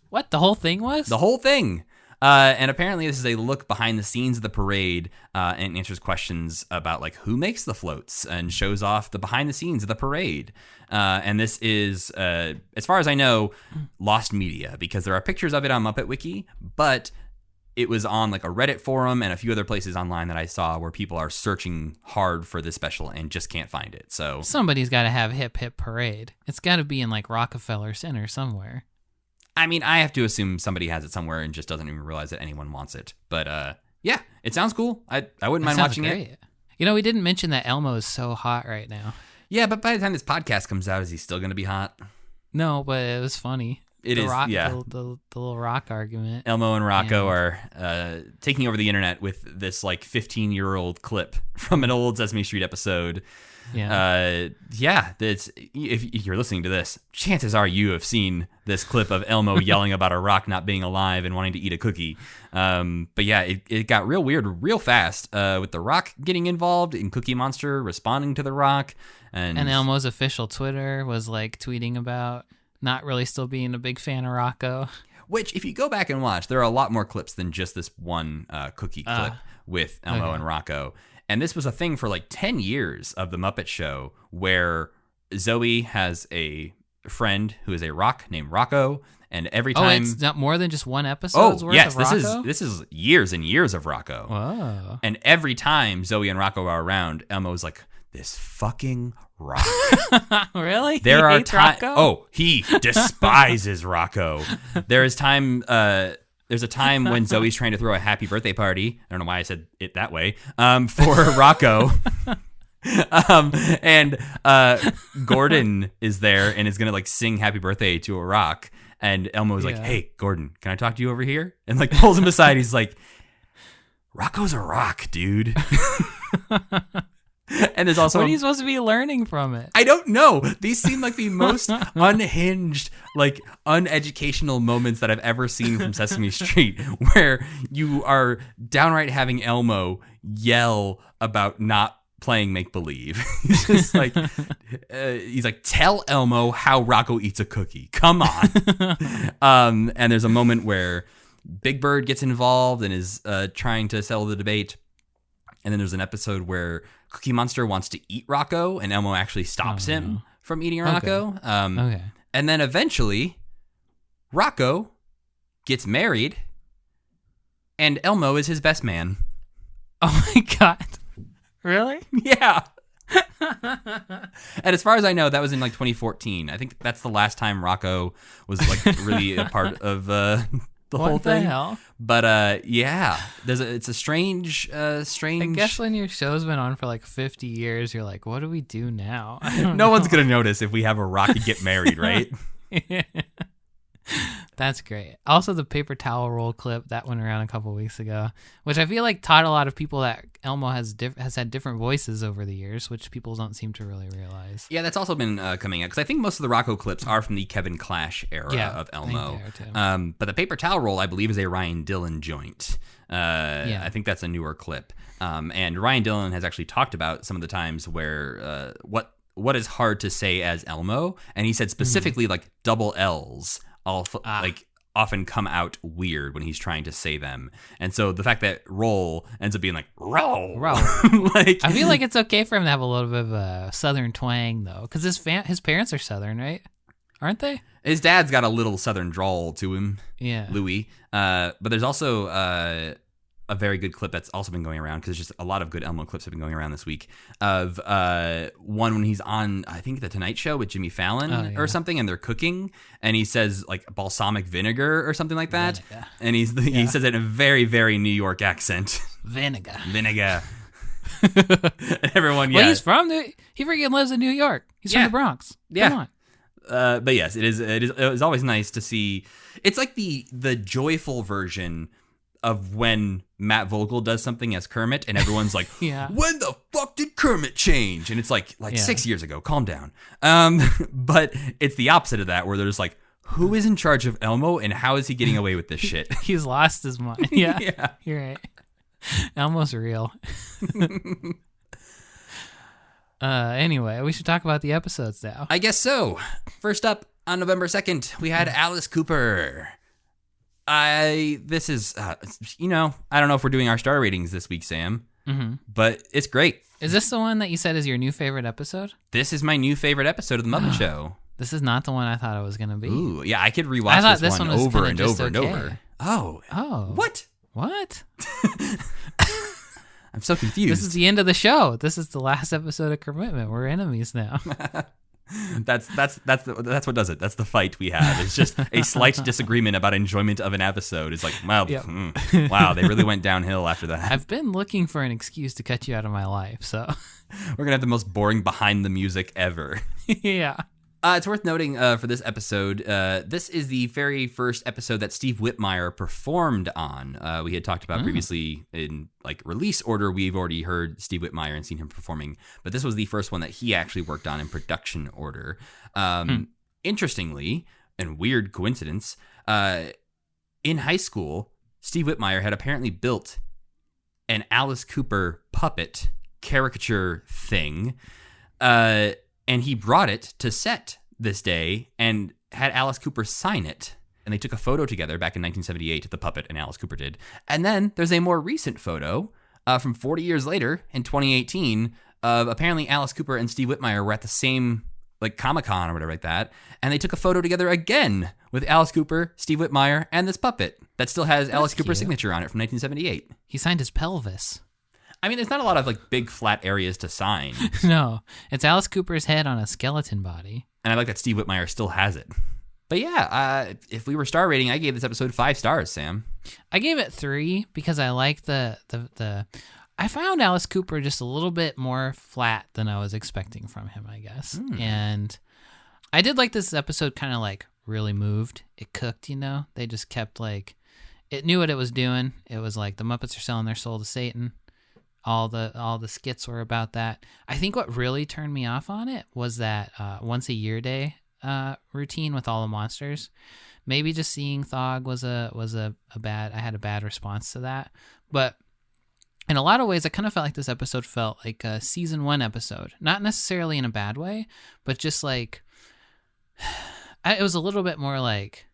What, the whole thing was? The whole thing. And apparently this is a look behind the scenes of the parade and answers questions about like who makes the floats and shows off the behind the scenes of the parade. And this is, as far as I know, lost media because there are pictures of it on Muppet Wiki, but it was on like a Reddit forum and a few other places online that I saw where people are searching hard for this special and just can't find it. So somebody's got to have Hip Hip Parade. It's got to be in like Rockefeller Center somewhere. I mean, I have to assume somebody has it somewhere and just doesn't even realize that anyone wants it. But yeah, it sounds cool. I wouldn't mind watching it. We didn't mention that Elmo is so hot right now. Yeah, but by the time this podcast comes out, is he still going to be hot? No, but it was funny. It is, yeah. The little rock argument. Elmo and Rocco are taking over the internet with this like 15-year-old clip from an old Sesame Street episode. Yeah. That's if you're listening to this, chances are you have seen this clip of Elmo yelling about a rock not being alive and wanting to eat a cookie. But yeah, it got real weird real fast with the rock getting involved and Cookie Monster responding to the rock. And Elmo's official Twitter was like tweeting about not really still being a big fan of Rocco. Which, if you go back and watch, there are a lot more clips than just this one cookie clip with Elmo and Rocco. And this was a thing for like 10 years of the Muppet Show, where Zoe has a friend who is a rock named Rocco, and every time... it's not more than just one episode's worth of Rocco? This is years and years of Rocco. Whoa. And every time Zoe and Rocco are around, Elmo's like, this fucking rock. Really? There He are hates Rocco? Oh, he despises Rocco. There's a time when Zoe's trying to throw a happy birthday party. I don't know why I said it that way. For Rocco. And Gordon is there and is gonna like sing happy birthday to a rock. And Elmo's like, hey, Gordon, can I talk to you over here? And like pulls him aside. He's like, Rocco's a rock, dude. And there's also... What are you supposed to be learning from it? I don't know. These seem like the most unhinged, like uneducational moments that I've ever seen from Sesame Street, where you are downright having Elmo yell about not playing make-believe. He's just like, tell Elmo how Rocco eats a cookie. Come on. And there's a moment where Big Bird gets involved and is trying to settle the debate. And then there's an episode where Cookie Monster wants to eat Rocco, and Elmo actually stops him from eating Rocco. Okay. And then eventually, Rocco gets married, and Elmo is his best man. Oh my God. Really? Yeah. And as far as I know, that was in like 2014. I think that's the last time Rocco was like really a part of the whole thing. What the hell? But yeah, it's a strange. I guess when your show's been on for like 50 years, you're like, what do we do now? No one's gonna notice if we have a rock and get married, right? That's great. Also, the paper towel roll clip that went around a couple weeks ago, which I feel like taught a lot of people that Elmo has had different voices over the years, which people don't seem to really realize. Yeah, that's also been coming out because I think most of the Rocco clips are from the Kevin Clash era of Elmo. But the paper towel roll, I believe, is a Ryan Dillon joint. I think that's a newer clip. And Ryan Dillon has actually talked about some of the times where what is hard to say as Elmo, and he said specifically like double L's. Often come out weird when he's trying to say them. And so the fact that roll ends up being like roll. Like, I feel like it's okay for him to have a little bit of a southern twang though, because his parents are southern, right? Aren't they? His dad's got a little southern drawl to him. Yeah. Louis. But there's also a very good clip that's also been going around, because just a lot of good Elmo clips have been going around this week, of one when he's on, I think, The Tonight Show with Jimmy Fallon or something, and they're cooking, and he says like balsamic vinegar or something like that. Vinegar. And he says it in a very, very New York accent. Vinegar. And everyone, Well, he's from he freaking lives in New York. He's from the Bronx. Yeah. Come on. But yes, it is always nice to see. It's like the joyful version of when Matt Vogel does something as Kermit, and everyone's like, when the fuck did Kermit change? And it's like 6 years ago, calm down. But it's the opposite of that, where they're just like, who is in charge of Elmo, and how is he getting away with this shit? He's lost his mind. Yeah, you're right. Elmo's real. Anyway, we should talk about the episodes now. I guess so. First up, on November 2nd, we had Alice Cooper. This is, I don't know if we're doing our star ratings this week, Sam, but it's great. Is this the one that you said is your new favorite episode? This is my new favorite episode of The Muppet Show. This is not the one I thought it was going to be. Ooh, yeah, I could rewatch this one over and over and over. Oh. What? I'm so confused. This is the end of the show. This is the last episode of Commitment. We're enemies now. That's what does it. That's the fight we have. It's just a slight disagreement about enjoyment of an episode. It's like, wow, wow, they really went downhill after that. I've been looking for an excuse to cut you out of my life, so we're gonna have the most boring behind the music ever. Yeah. It's worth noting for this episode, this is the very first episode that Steve Whitmire performed on. We had talked about previously in like release order, we've already heard Steve Whitmire and seen him performing, but this was the first one that he actually worked on in production order. Interestingly, and weird coincidence, in high school, Steve Whitmire had apparently built an Alice Cooper puppet caricature thing, and he brought it to set this day and had Alice Cooper sign it. And they took a photo together back in 1978, the puppet and Alice Cooper did. And then there's a more recent photo from 40 years later in 2018 of apparently Alice Cooper and Steve Whitmire were at the same like Comic-Con or whatever like that. And they took a photo together again with Alice Cooper, Steve Whitmire, and this puppet that still has Alice Cooper's signature on it from 1978. He signed his pelvis. I mean, there's not a lot of like big flat areas to sign. No, it's Alice Cooper's head on a skeleton body. And I like that Steve Whitmire still has it. But yeah, if we were star rating, I gave this episode 5 stars, Sam. I gave it 3 because I like the I found Alice Cooper just a little bit more flat than I was expecting from him, I guess. And I did like this episode kind of like really moved. It cooked, you know? They just kept like, it knew what it was doing. It was like the Muppets are selling their soul to Satan. All the skits were about that. I think what really turned me off on it was that once a year day routine with all the monsters. Maybe just seeing Thog was a bad. I had a bad response to that, but in a lot of ways, I kind of felt like this episode felt like a season 1 episode. Not necessarily in a bad way, but just like it was a little bit more like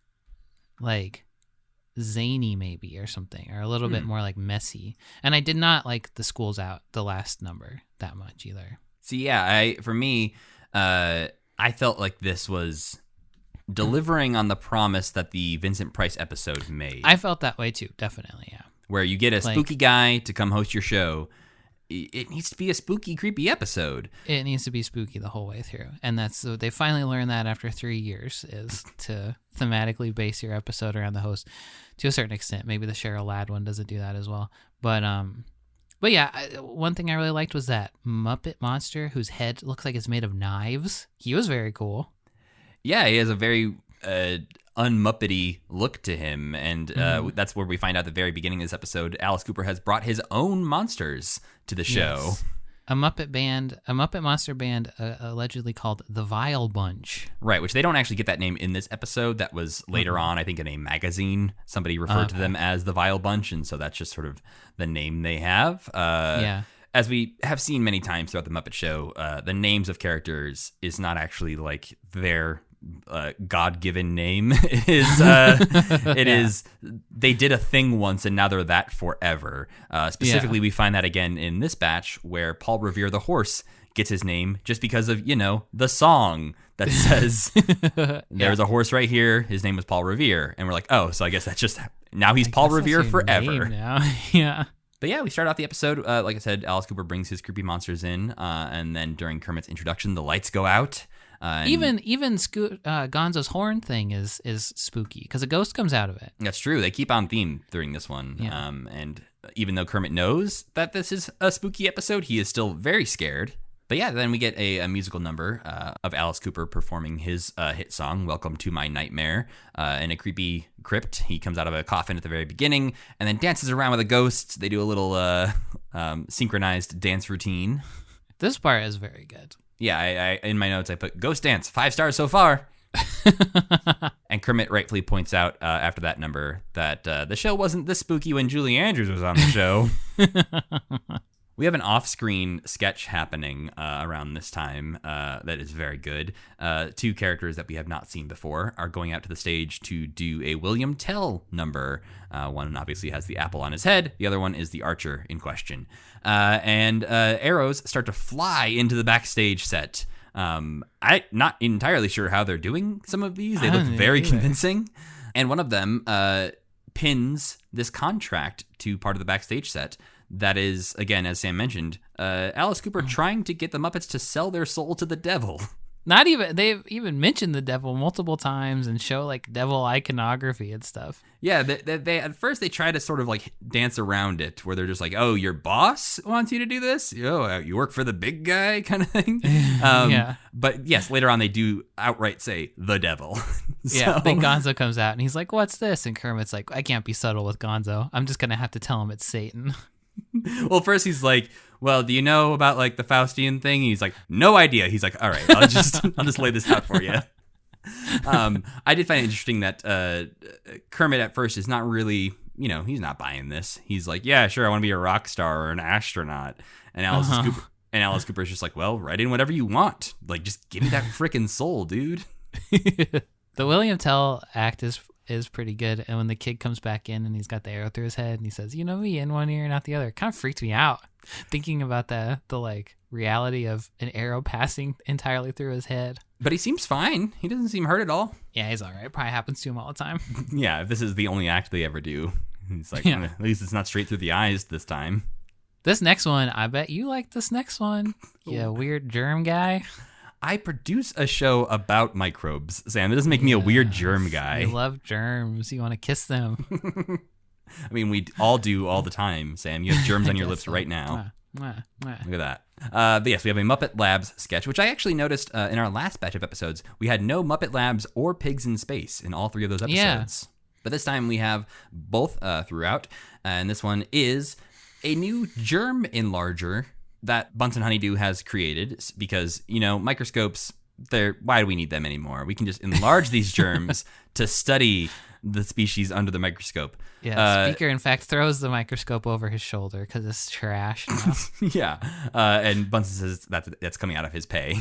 zany maybe or something, or a little bit more like messy. And I did not like the School's Out, the last number, that much either. See, yeah, for me, I felt like this was delivering on the promise that the Vincent Price episode made. I felt that way too, definitely, yeah. Where you get a spooky guy to come host your show. It needs to be a spooky, creepy episode. It needs to be spooky the whole way through. And they finally learned that after 3 years, is to thematically base your episode around the host to a certain extent. Maybe the Cheryl Ladd one doesn't do that as well. But yeah, one thing I really liked was that Muppet monster whose head looks like it's made of knives. He was very cool. Yeah, he has a very un-Muppety look to him, and that's where we find out at the very beginning of this episode, Alice Cooper has brought his own monsters to the show. Yes. A Muppet monster band allegedly called the Vile Bunch. Right, which they don't actually get that name in this episode. That was later on, I think, in a magazine. Somebody referred to them as the Vile Bunch, and so that's just sort of the name they have. Yeah. As we have seen many times throughout the Muppet Show, the names of characters is not actually like their God-given name. It is they did a thing once and now they're that forever. Specifically, we find that again in this batch where Paul Revere the horse gets his name just because of, the song that says there's a horse right here, his name was Paul Revere, and we're like, oh, so I guess that's just now he's Paul Revere forever now. Yeah. But yeah, we start off the episode, like I said, Alice Cooper brings his creepy monsters in, and then during Kermit's introduction, the lights go out. Even Gonzo's horn thing is spooky because a ghost comes out of it. That's true. They keep on theme during this one. Yeah. And even though Kermit knows that this is a spooky episode, he is still very scared. But yeah, then we get a musical number of Alice Cooper performing his hit song, Welcome to My Nightmare, in a creepy crypt. He comes out of a coffin at the very beginning and then dances around with a ghost. They do a little synchronized dance routine. This part is very good. Yeah, I in my notes I put Ghost Dance, 5 stars so far. And Kermit rightfully points out after that number that the show wasn't this spooky when Julie Andrews was on the show. We have an off-screen sketch happening around this time that is very good. 2 characters that we have not seen before are going out to the stage to do a William Tell number. One obviously has the apple on his head. The other one is the archer in question. And arrows start to fly into the backstage set. I'm not entirely sure how they're doing some of these. They look very convincing. And one of them pins this contract to part of the backstage set. That is, again, as Sam mentioned, Alice Cooper trying to get the Muppets to sell their soul to the devil. They've even mentioned the devil multiple times and show like devil iconography and stuff. Yeah, they at first they try to sort of like dance around it, where they're just like, "Oh, your boss wants you to do this? Oh, you work for the big guy," kind of thing. Yeah. But yes, later on they do outright say the devil. Yeah. Then Gonzo comes out and he's like, "What's this?" And Kermit's like, "I can't be subtle with Gonzo. I'm just gonna have to tell him it's Satan." Well, first he's like, well, do you know about like the Faustian thing? And he's like, no idea. He's like, all right, I'll just lay this out for you. I did find it interesting that Kermit at first is not really, he's not buying this. He's like, yeah, sure, I want to be a rock star or an astronaut. And Alice Cooper's just like, well, write in whatever you want. Like, just give me that frickin' soul, dude. The William Tell act is pretty good. And when the kid comes back in and he's got the arrow through his head and he says, me in one ear, not the other, it kind of freaked me out thinking about the like reality of an arrow passing entirely through his head. But he seems fine. He doesn't seem hurt at all. Yeah, he's all right. It probably happens to him all the time. Yeah, if this is the only act they ever do. He's like, Yeah. At least it's not straight through the eyes this time. This next one, I bet you like this next one. Yeah, weird germ guy. I produce a show about microbes, Sam. It doesn't make me a weird germ guy. You love germs. You want to kiss them. I mean, we all do all the time, Sam. You have germs on your lips so. right now. Mwah, mwah. Look at that. But yes, we have a Muppet Labs sketch, which I actually noticed in our last batch of episodes. We had no Muppet Labs or Pigs in Space in all three of those episodes. Yeah. But this time we have both throughout. And this one is a new germ enlarger that Bunsen Honeydew has created because, microscopes, why do we need them anymore? We can just enlarge these germs to study the species under the microscope. Yeah, Speaker, in fact, throws the microscope over his shoulder because it's trash now. Yeah. And Bunsen says that's coming out of his pay.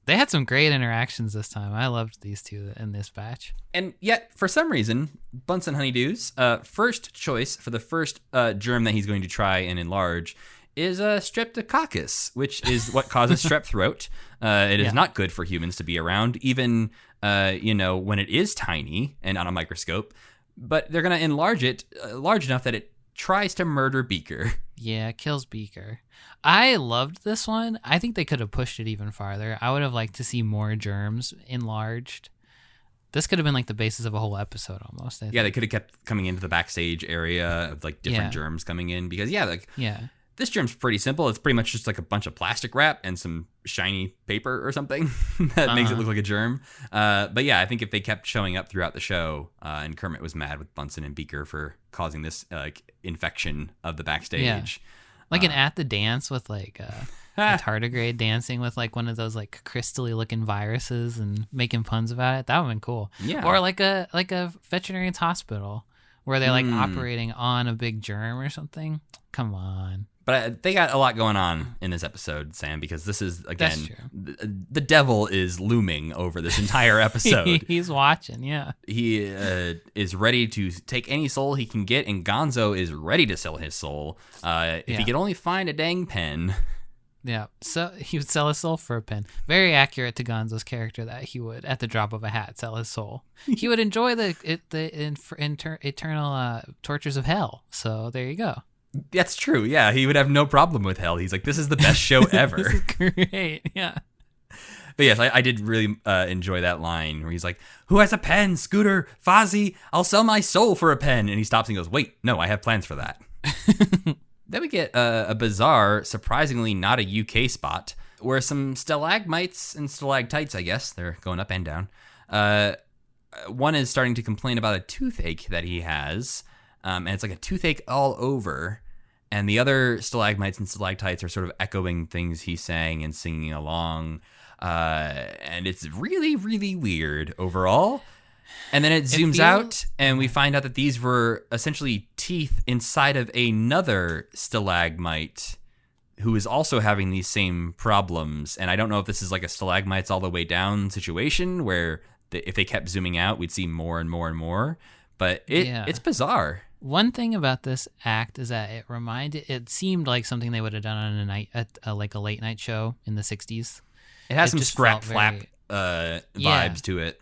They had some great interactions this time. I loved these two in this batch. And yet, for some reason, Bunsen Honeydew's first choice for the first germ that he's going to try and enlarge is Streptococcus, which is what causes strep throat. It is not good for humans to be around, even when it is tiny and on a microscope. But they're going to enlarge it large enough that it tries to murder Beaker. Yeah, it kills Beaker. I loved this one. I think they could have pushed it even farther. I would have liked to see more germs enlarged. This could have been like the basis of a whole episode almost. I think. Yeah, they could have kept coming into the backstage area of like different germs coming in because this germ's pretty simple. It's pretty much just like a bunch of plastic wrap and some shiny paper or something that makes it look like a germ. But yeah, I think if they kept showing up throughout the show, and Kermit was mad with Bunsen and Beaker for causing this infection of the backstage. Like an at the dance with like tardigrade dancing with like one of those like crystally looking viruses and making puns about it. That would have been cool. Yeah. Or like a veterinarian's hospital where they're like operating on a big germ or something. Come on. But they got a lot going on in this episode, Sam, because this is, again, That's true. The devil is looming over this entire episode. He's watching, yeah. He is ready to take any soul he can get, and Gonzo is ready to sell his soul. If he could only find a dang pen. Yeah, so he would sell his soul for a pen. Very accurate to Gonzo's character that he would, at the drop of a hat, sell his soul. He would enjoy the eternal tortures of hell. So there you go. That's true. Yeah, he would have no problem with hell. He's like, this is the best show ever. This is great. Yeah. But yes, I did really enjoy that line where he's like, who has a pen? Scooter, Fozzie, I'll sell my soul for a pen. And he stops and goes, wait, no, I have plans for that. Then we get a bizarre, surprisingly not a UK spot, where some stalagmites and stalactites, I guess, they're going up and down. One is starting to complain about a toothache that he has, and it's like a toothache all over. And the other stalagmites and stalactites are sort of echoing things he's saying and singing along. And it's really, really weird overall. And then it zooms out, and we find out that these were essentially teeth inside of another stalagmite who is also having these same problems. And I don't know if this is like a stalagmites all the way down situation where if they kept zooming out, we'd see more and more and more. But it's bizarre. One thing about this act is that it seemed like something they would have done on a late night show in the 60s. It has some scrap flap vibes to it.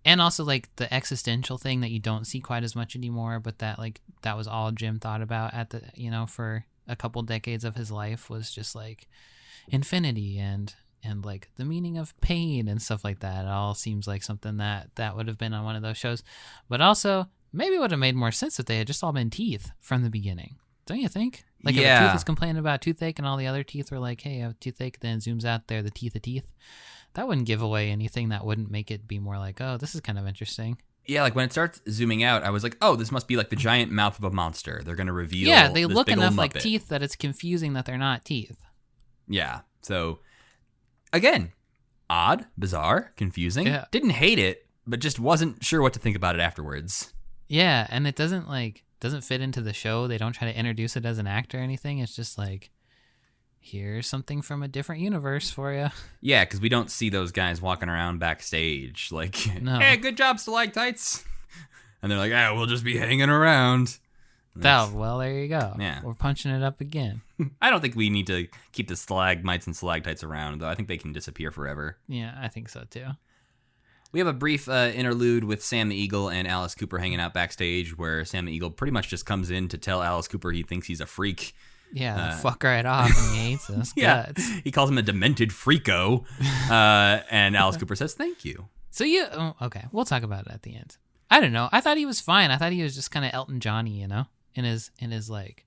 And also like the existential thing that you don't see quite as much anymore, but that was all Jim thought about at the, for a couple decades of his life was just like infinity and like the meaning of pain and stuff like that. It all seems like something that would have been on one of those shows. But also maybe it would have made more sense if they had just all been teeth from the beginning. Don't you think? Like if a tooth is complaining about toothache and all the other teeth were like, hey, I have toothache, then it zooms out there, the teeth of teeth. That wouldn't give away anything. That wouldn't make it be more like, oh, this is kind of interesting. Yeah, like when it starts zooming out, I was like, oh, this must be like the giant mouth of a monster. They're going to reveal they this look big enough old like Muppet. teeth that it's confusing that they're not teeth. Yeah, so again, odd, bizarre, confusing. Yeah. Didn't hate it, but just wasn't sure what to think about it afterwards. Yeah, and it doesn't fit into the show. They don't try to introduce it as an act or anything. It's just like, here's something from a different universe for you. Yeah, because we don't see those guys walking around backstage like, No. hey, good job, stalactites. And they're like, we'll just be hanging around. Well, there you go. Yeah. We're punching it up again. I don't think we need to keep the stalagmites and stalactites around, though. I think they can disappear forever. Yeah, I think so too. We have a brief interlude with Sam the Eagle and Alice Cooper hanging out backstage, where Sam the Eagle pretty much just comes in to tell Alice Cooper he thinks he's a freak. Yeah, fuck right off, and he hates us. Yeah, Guts. he calls him a demented freako, and Alice Cooper says, thank you. So okay, we'll talk about it at the end. I don't know. I thought he was fine. I thought he was just kind of Elton Johnny, in his like.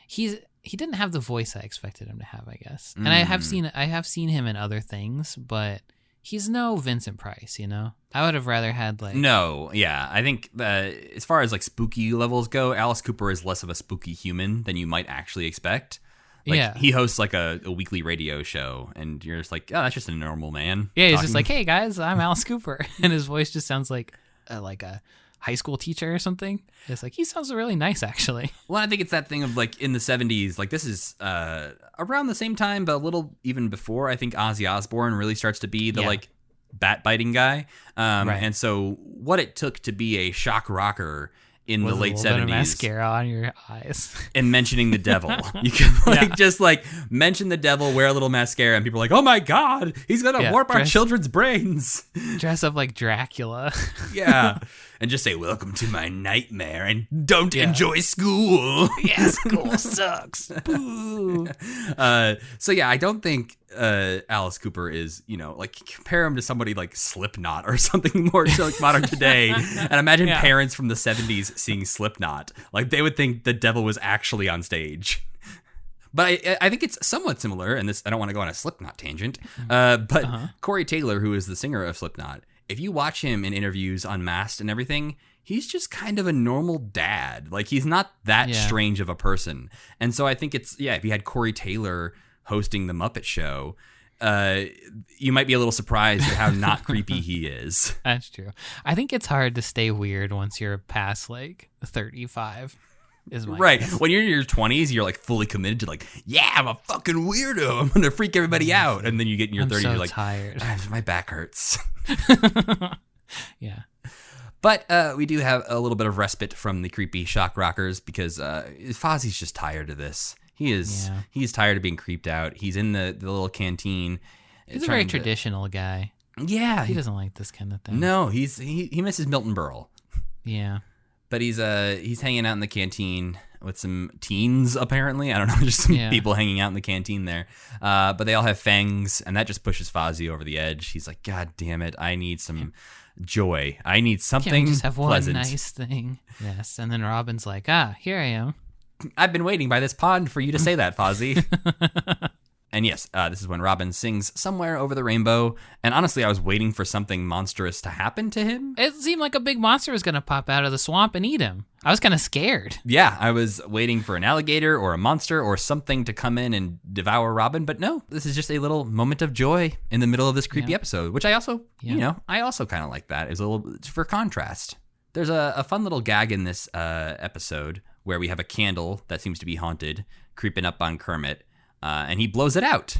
He didn't have the voice I expected him to have, I guess. And I have seen him in other things, but he's no Vincent Price, I would have rather had like. No, yeah, I think as far as like spooky levels go, Alice Cooper is less of a spooky human than you might actually expect. Like, yeah, he hosts like a weekly radio show, and you're just like, oh, that's just a normal man. Yeah, he's talking. just like, hey guys, I'm Alice Cooper, and his voice just sounds like a high school teacher or something. It's like, he sounds really nice, actually. Well, I think it's that thing of like in the 70s, like this is around the same time, but a little even before. I think Ozzy Osbourne really starts to be the like bat biting guy. Right. And so what it took to be a shock rocker in the late 70s. Bit of mascara on your eyes. And mentioning the devil. You can just like mention the devil, wear a little mascara, and people are like, oh my God, he's going to warp our children's brains. Dress up like Dracula. Yeah. And just say, welcome to my nightmare, and don't enjoy school. Yeah, school sucks. Boo. So yeah, I don't think Alice Cooper is, like compare him to somebody like Slipknot or something more so like modern today. And imagine parents from the 70s seeing Slipknot. Like they would think the devil was actually on stage. But I think it's somewhat similar, and this I don't want to go on a Slipknot tangent, but Corey Taylor, who is the singer of Slipknot, if you watch him in interviews on Masked and everything, he's just kind of a normal dad. Like, he's not that strange of a person. And so I think it's, if you had Corey Taylor hosting the Muppet Show, you might be a little surprised at how not creepy he is. That's true. I think it's hard to stay weird once you're past, like, 35. Right. Guess. When you're in your 20s, you're like fully committed to like, I'm a fucking weirdo. I'm going to freak everybody out. And then you get in your 30s, you're like, tired. My back hurts. Yeah. But we do have a little bit of respite from the creepy shock rockers because Fozzie's just tired of this. He's tired of being creeped out. He's in the little canteen. He's a very traditional guy. Yeah. He doesn't like this kind of thing. No, he misses Milton Berle. Yeah. But he's hanging out in the canteen with some teens, apparently. I don't know, just some people hanging out in the canteen there. But they all have fangs, and that just pushes Fozzie over the edge. He's like, God damn it, I need some joy. I need something pleasant. Just have one nice thing. Yes, and then Robin's like, here I am. I've been waiting by this pond for you to say that, Fozzie. And yes, this is when Robin sings Somewhere Over the Rainbow. And honestly, I was waiting for something monstrous to happen to him. It seemed like a big monster was going to pop out of the swamp and eat him. I was kind of scared. Yeah, I was waiting for an alligator or a monster or something to come in and devour Robin. But no, this is just a little moment of joy in the middle of this creepy episode, which I also, I also kind of like that. It's a little for contrast. There's a fun little gag in this episode where we have a candle that seems to be haunted creeping up on Kermit. And he blows it out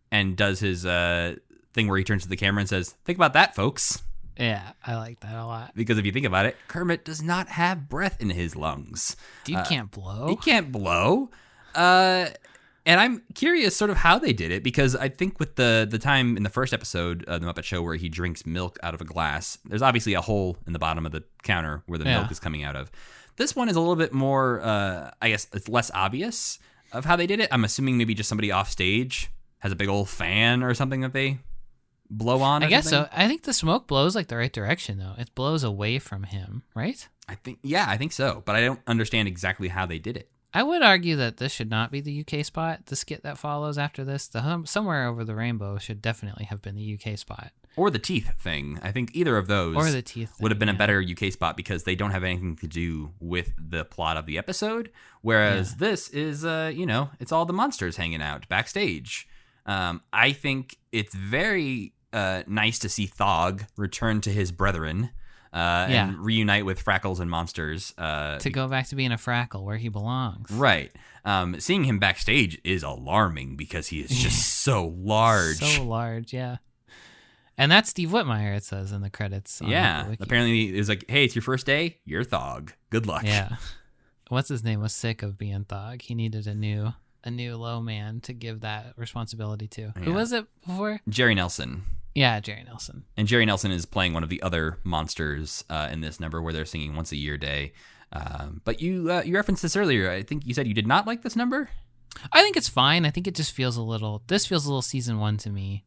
and does his thing where he turns to the camera and says, think about that, folks. Yeah, I like that a lot. Because if you think about it, Kermit does not have breath in his lungs. Dude can't blow. He can't blow. And I'm curious sort of how they did it, because I think with the time in the first episode of The Muppet Show where he drinks milk out of a glass, there's obviously a hole in the bottom of the counter where the milk is coming out of. This one is a little bit more, I guess it's less obvious of how they did it. I'm assuming maybe just somebody off stage has a big old fan or something that they blow on. I guess so. I think the smoke blows like the right direction, though. It blows away from him, right? I think so. But I don't understand exactly how they did it. I would argue that this should not be the UK spot. The skit that follows after this, the Somewhere Over the Rainbow, should definitely have been the UK spot. Or the teeth thing. I think either of those or the teeth thing, would have been a better UK spot because they don't have anything to do with the plot of the episode. Whereas this is, it's all the monsters hanging out backstage. I think it's very nice to see Thog return to his brethren. and reunite with Frackles and Monsters. To go back to being a Frackle where he belongs. Right. Seeing him backstage is alarming because he is just so large. So large, yeah. And that's Steve Whitmire, it says in the credits. Yeah. Apparently, it was like, hey, it's your first day. You're Thog. Good luck. Yeah. What's his name was sick of being Thog. He needed a new low man to give that responsibility to. Yeah. Who was it before? Jerry Nelson. Yeah, Jerry Nelson. And Jerry Nelson is playing one of the other monsters in this number where they're singing Once a Year Day. But you referenced this earlier. I think you said you did not like this number? I think it's fine. I think it just feels this feels a little season 1 to me.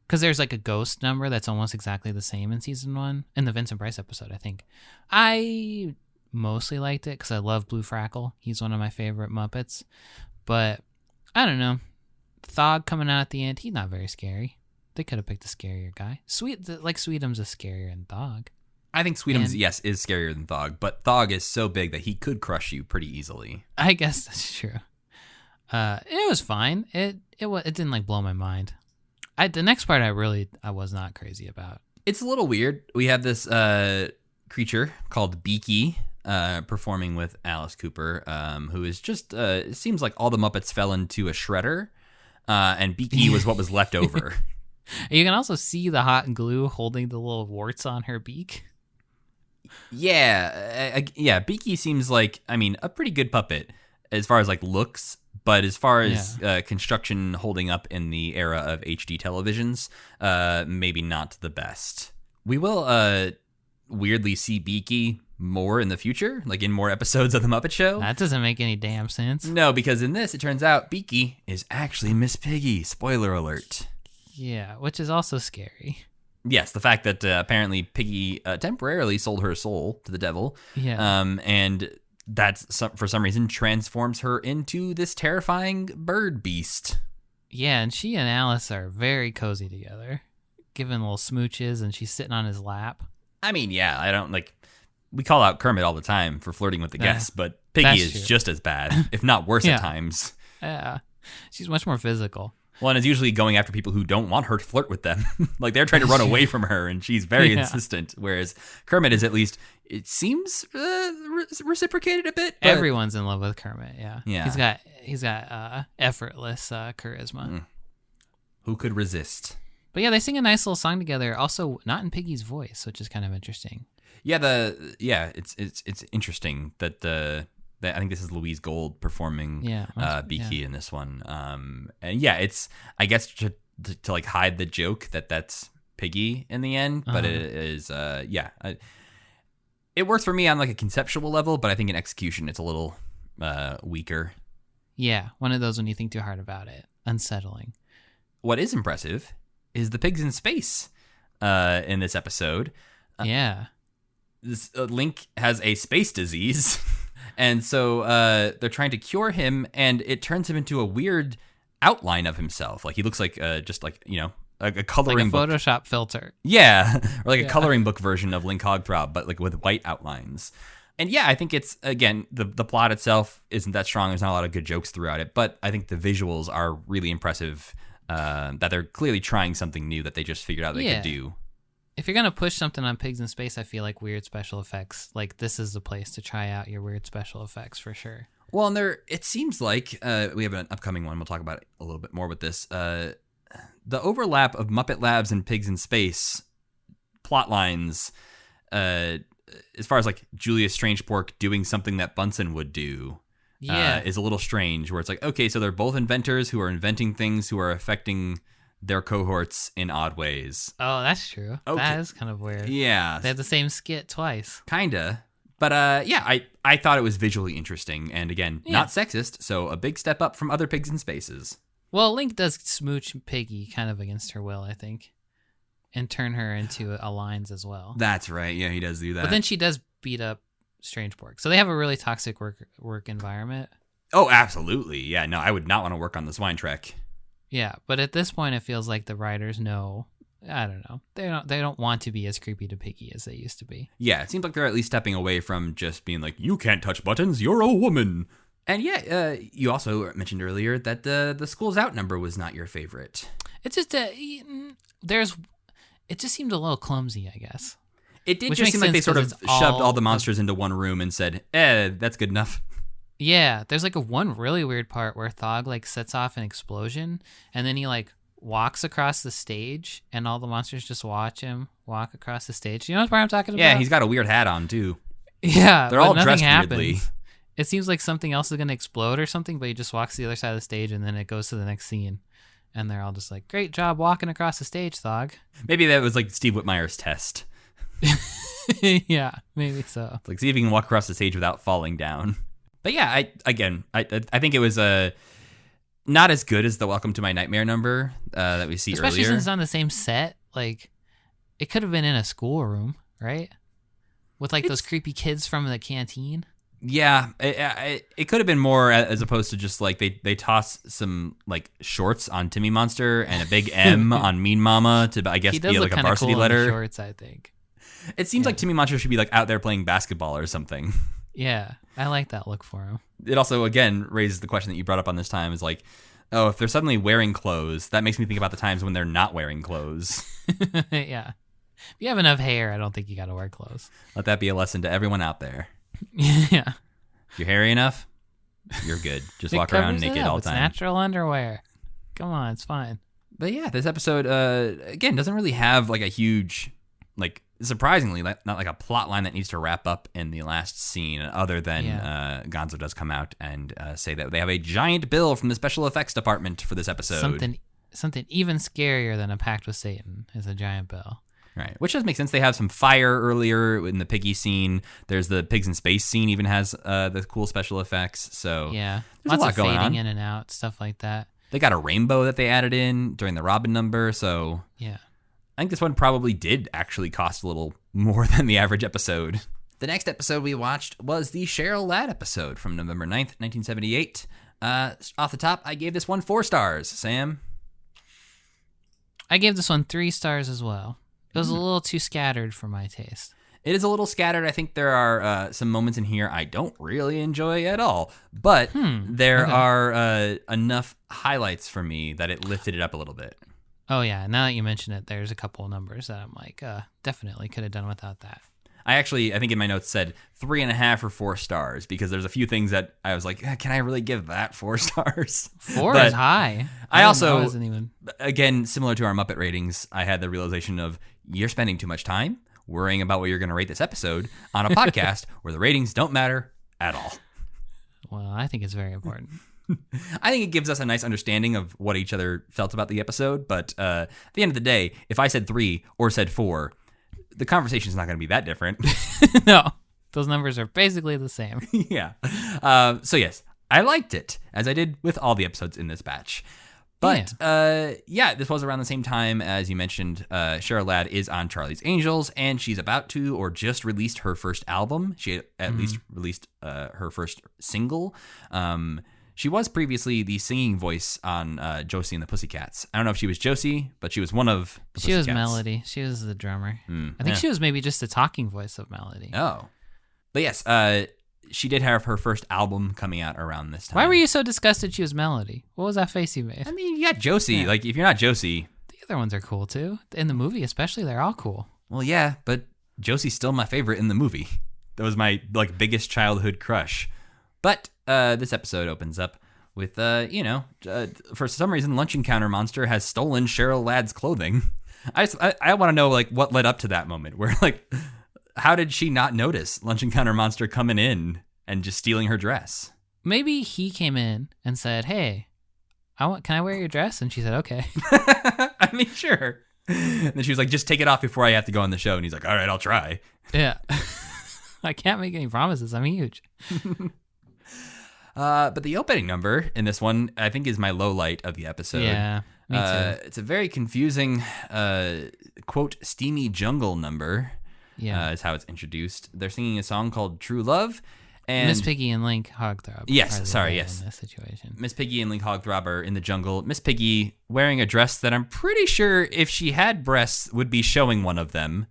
Because there's like a ghost number that's almost exactly the same in season 1. In the Vincent Price episode, I think. I mostly liked it because I love Blue Frackle. He's one of my favorite Muppets. But I don't know. Thog coming out at the end, he's not very scary. They could have picked a scarier guy. Sweetum's a scarier than Thog. I think Sweetum's, yes, is scarier than Thog. But Thog is so big that he could crush you pretty easily. I guess that's true. It was fine. It didn't like blow my mind. The next part I was not crazy about. It's a little weird. We have this creature called Beaky performing with Alice Cooper, who is just, it seems like all the Muppets fell into a shredder, and Beaky was what was left over. You can also see the hot glue holding the little warts on her beak. Yeah, Beaky seems like, a pretty good puppet as far as like looks. But as far as construction holding up in the era of HD televisions, maybe not the best. We will weirdly see Beaky more in the future, like in more episodes of The Muppet Show. That doesn't make any damn sense. No, because in this, it turns out Beaky is actually Miss Piggy. Spoiler alert. Yeah, which is also scary. Yes, the fact that apparently Piggy temporarily sold her soul to the devil. Yeah. And that's for some reason transforms her into this terrifying bird beast. Yeah, and she and Alice are very cozy together, giving little smooches, and she's sitting on his lap. I don't we call out Kermit all the time for flirting with the guests, but Piggy is just as bad, if not worse at times. Yeah, she's much more physical. Well, and is usually going after people who don't want her to flirt with them. Like they're trying to run away from her, and she's very insistent. Whereas Kermit is at least, it seems, reciprocated a bit. Everyone's in love with Kermit. Yeah. He's got effortless charisma. Who could resist? But yeah, they sing a nice little song together. Also, not in Piggy's voice, which is kind of interesting. Yeah, it's interesting that I think this is Louise Gold performing Beaky in this one. And yeah, it's, I guess, to like hide the joke that's Piggy in the end, but it is, it works for me on like a conceptual level, but I think in execution it's a little weaker. Yeah, one of those when you think too hard about it. Unsettling. What is impressive is the pigs in space in this episode. Yeah. This Link has a space disease. And so they're trying to cure him, and it turns him into a weird outline of himself. Like he looks like just like, a coloring book. Like a Photoshop filter. Yeah, or like a coloring book version of Link Hogthrob, but like with white outlines. And yeah, I think it's, again, the plot itself isn't that strong. There's not a lot of good jokes throughout it, but I think the visuals are really impressive, that they're clearly trying something new that they just figured out they could do. If you're going to push something on pigs in space, I feel like weird special effects, like this is the place to try out your weird special effects for sure. Well, and it seems like, we have an upcoming one, we'll talk about it a little bit more with this, the overlap of Muppet Labs and Pigs in Space plot lines, as far as like Julius Strangepork doing something that Bunsen would do, is a little strange, where it's like, okay, so they're both inventors who are inventing things who are affecting their cohorts in odd ways. Oh, that's true. Okay. That is kind of weird. Yeah. They had the same skit twice. Kinda. But I thought it was visually interesting, and again, not sexist, so a big step up from other Pigs in Spaces. Well, Link does smooch Piggy kind of against her will, I think, and turn her into a lines as well. That's right. Yeah, he does do that. But then she does beat up Strangepork. So they have a really toxic work environment. Oh, absolutely. Yeah, no, I would not want to work on the swine trek. Yeah, but at this point, it feels like the writers know. I don't know. They don't want to be as creepy to Piggy as they used to be. Yeah, it seems like they're at least stepping away from just being like, you can't touch buttons, you're a woman. And yeah, you also mentioned earlier that the School's Out number was not your favorite. It's just it just seemed a little clumsy, I guess. It did Which just makes seem like they sense sort 'cause of it's shoved all all the monsters into one room and said, that's good enough. Yeah, there's like one really weird part where Thog like sets off an explosion and then he like walks across the stage and all the monsters just watch him walk across the stage. You know what I'm talking about? Yeah, he's got a weird hat on, too. Yeah, They're but all nothing dressed happens. weirdly. It seems like something else is going to explode or something, but he just walks to the other side of the stage and then it goes to the next scene. And they're all just like, great job walking across the stage, Thog. Maybe that was like Steve Whitmire's test. Yeah, maybe so. Like, see if you can walk across the stage without falling down. But yeah, I think it was not as good as the Welcome to My Nightmare number that we see Especially earlier. since it's on the same set. Like, it could have been in a schoolroom, right? With like those creepy kids from the canteen. Yeah, it could have been more as opposed to just like they toss some like shorts on Timmy Monster and a big M on Mean Mama to I guess He does be look like a kinda varsity cool in the letter. shorts, I think. It seems like Timmy Monster should be like out there playing basketball or something. Yeah, I like that look for him. It also again raises the question that you brought up on this time is like, oh, if they're suddenly wearing clothes, that makes me think about the times when they're not wearing clothes. Yeah. If you have enough hair, I don't think you got to wear clothes. Let that be a lesson to everyone out there. Yeah. If you're hairy enough, you're good. Just It walk around covers it naked up. all the It's time. natural underwear. Come on, it's fine. But yeah, this episode again doesn't really have like a huge, like surprisingly, not like a plot line that needs to wrap up in the last scene. Other than Gonzo does come out and say that they have a giant bill from the special effects department for this episode. Something even scarier than a pact with Satan is a giant bill. Right, which does make sense. They have some fire earlier in the piggy scene. There's the pigs in space scene. Even has the cool special effects. So Yeah, there's lots a lot of going fading on. in and out, stuff like that. They got a rainbow that they added in during the Robin number. So Yeah. I think this one probably did actually cost a little more than the average episode. The next episode we watched was the Cheryl Ladd episode from November 9th, 1978. Off the top, I gave this one 4 stars. Sam? I gave this one 3 stars as well. It was a little too scattered for my taste. It is a little scattered. I think there are some moments in here I don't really enjoy at all. But there are enough highlights for me that it lifted it up a little bit. Oh, yeah. Now that you mention it, there's a couple of numbers that I'm like, definitely could have done without that. I think in my notes said 3.5 or 4 stars because there's a few things that I was like, can I really give that 4 stars? 4 But is high. I also, wasn't even... again, similar to our Muppet ratings, I had the realization of you're spending too much time worrying about what you're going to rate this episode on a podcast where the ratings don't matter at all. Well, I think it's very important. I think it gives us a nice understanding of what each other felt about the episode, but at the end of the day, if I said 3 or said 4, the conversation's not going to be that different. No, those numbers are basically the same. Yeah. So yes, I liked it, as I did with all the episodes in this batch. But this was around the same time as you mentioned. Cheryl Ladd is on Charlie's Angels, and she's about to or just released her first album. She had at least released her first single. She was previously the singing voice on Josie and the Pussycats. I don't know if she was Josie, but she was one of the She was Pussycats. Melody. She was the drummer. I think she was maybe just the talking voice of Melody. Oh. But yes, she did have her first album coming out around this time. Why were you so disgusted she was Melody? What was that face you made? I mean, you got Josie. Yeah. Like, if you're not Josie... The other ones are cool, too. In the movie, especially, they're all cool. Well, yeah, but Josie's still my favorite in the movie. That was my, biggest childhood crush. But this episode opens up with, for some reason, Lunch Encounter Monster has stolen Cheryl Ladd's clothing. I want to know, what led up to that moment where, how did she not notice Lunch Encounter Monster coming in and just stealing her dress? Maybe he came in and said, hey, can I wear your dress? And she said, okay. I mean, sure. And then she was like, just take it off before I have to go on the show. And he's like, all right, I'll try. Yeah. I can't make any promises. I'm huge. But the opening number in this one, I think, is my low light of the episode. Yeah, me too. It's a very confusing, quote, steamy jungle number. Yeah. Is how it's introduced. They're singing a song called True Love. And Miss Piggy and Link Hogthrob. Yes, are the sorry, lead yes. In this situation. Miss Piggy and Link Hogthrob are in the jungle. Miss Piggy wearing a dress that I'm pretty sure if she had breasts would be showing one of them.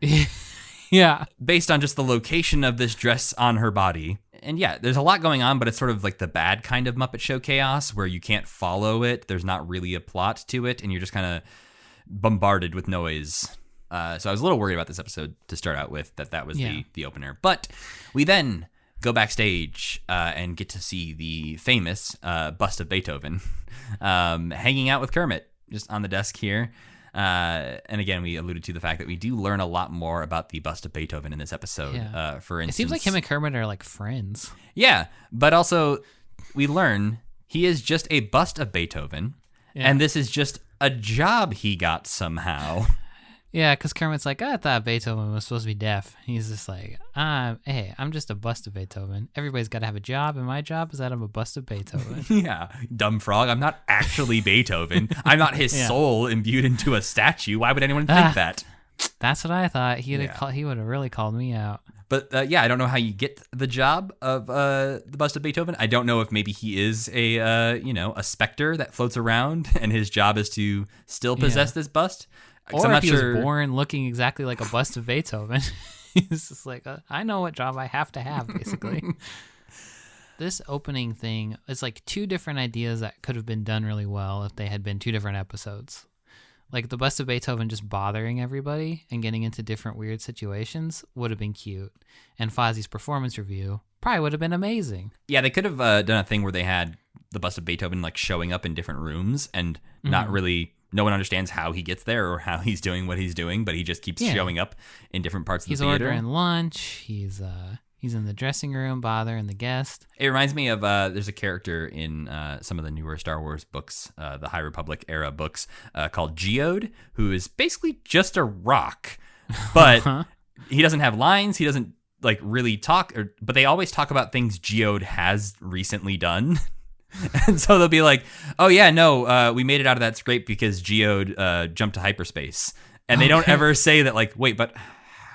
Yeah. Based on just the location of this dress on her body. And yeah, there's a lot going on, but it's sort of like the bad kind of Muppet Show chaos where you can't follow it. There's not really a plot to it, and you're just kind of bombarded with noise. So I was a little worried about this episode to start out with, that was Yeah. the opener. But we then go backstage and get to see the famous bust of Beethoven hanging out with Kermit just on the desk here. And again, we alluded to the fact that we do learn a lot more about the bust of Beethoven in this episode. Yeah. For instance, It seems like him and Kermit are like friends. yeah, but also we learn he is just a bust of Beethoven, and this is just a job he got somehow. Yeah, because Kermit's like, I thought Beethoven was supposed to be deaf. He's just like, hey, I'm just a bust of Beethoven. Everybody's got to have a job, and my job is that I'm a bust of Beethoven. Yeah, dumb frog. I'm not actually Beethoven. I'm not his soul imbued into a statue. Why would anyone think that? That's what I thought. He would have really called me out. But I don't know how you get the job of the bust of Beethoven. I don't know if maybe he is a specter that floats around, and his job is to still possess this bust. Or I'm if not he sure. was born looking exactly like a bust of Beethoven. He's just like, I know what job I have to have, basically. This opening thing is like two different ideas that could have been done really well if they had been two different episodes. Like the bust of Beethoven just bothering everybody and getting into different weird situations would have been cute. And Fozzie's performance review probably would have been amazing. Yeah, they could have done a thing where they had the bust of Beethoven like showing up in different rooms and not really. No one understands how he gets there or how he's doing what he's doing, but he just keeps showing up in different parts of the theater. He's ordering lunch. He's in the dressing room bothering the guest. It reminds me of there's a character in some of the newer Star Wars books, the High Republic era books, called Geode, who is basically just a rock, but he doesn't have lines. He doesn't like really talk, but they always talk about things Geode has recently done. And so they'll be like, oh, yeah, no, we made it out of that scrape because Geode jumped to hyperspace. And they don't ever say that, like, wait, but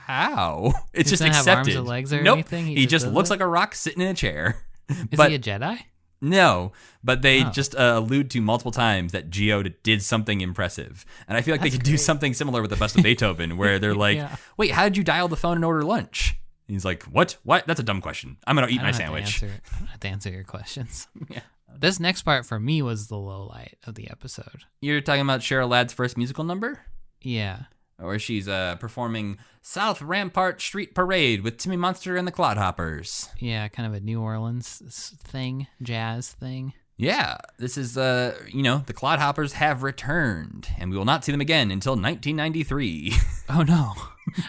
how? It's just accepted. Have arms or legs or anything? He just looks like a rock sitting in a chair. Is he a Jedi? No, but they just allude to multiple times that Geode did something impressive. And I feel like they could do something similar with the bust of Beethoven, where they're like, wait, how did you dial the phone and order lunch? And he's like, what? That's a dumb question. I'm going to eat my sandwich. I don't have to answer your questions. Yeah. This next part for me was the low light of the episode. You're talking about Cheryl Ladd's first musical number? Yeah. Where she's performing South Rampart Street Parade with Timmy Monster and the Clodhoppers. Yeah, kind of a New Orleans thing, jazz thing. Yeah, this is, the Clodhoppers have returned, and we will not see them again until 1993. Oh, no.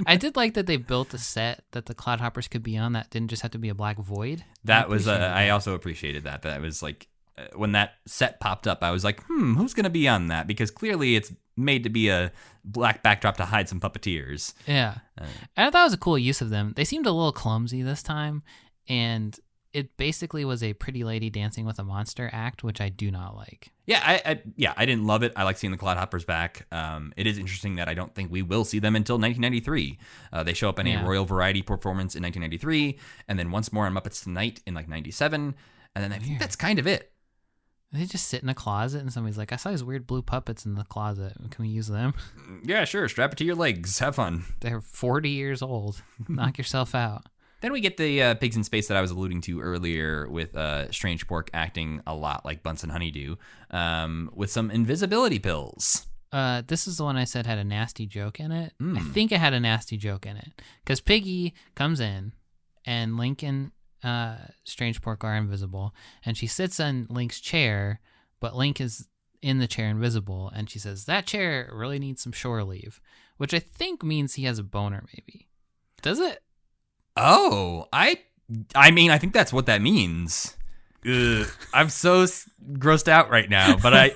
I did like that they built a set that the Clodhoppers could be on that didn't just have to be a black void. That was, I also appreciated that. That was like, when that set popped up, I was like, who's going to be on that? Because clearly it's made to be a black backdrop to hide some puppeteers. Yeah. And I thought it was a cool use of them. They seemed a little clumsy this time, and it basically was a pretty lady dancing with a monster act, which I do not like. Yeah, I didn't love it. I like seeing the Clodhoppers back. It is interesting that I don't think we will see them until 1993. They show up in a Royal Variety performance in 1993, and then once more on Muppets Tonight in like 97, and then I think that's kind of it. They just sit in a closet, and somebody's like, I saw these weird blue puppets in the closet. Can we use them? Yeah, sure. Strap it to your legs. Have fun. They're 40 years old. Knock yourself out. Then we get the pigs in space that I was alluding to earlier with Strange Pork acting a lot like Bunsen Honeydew with some invisibility pills. This is the one I said had a nasty joke in it. I think it had a nasty joke in it. Because Piggy comes in, and Link and Strange Pork are invisible, and she sits on Link's chair, but Link is in the chair invisible, and she says, that chair really needs some shore leave, which I think means he has a boner, maybe. Does it? Oh, I mean, I think that's what that means. Ugh, I'm so grossed out right now, but I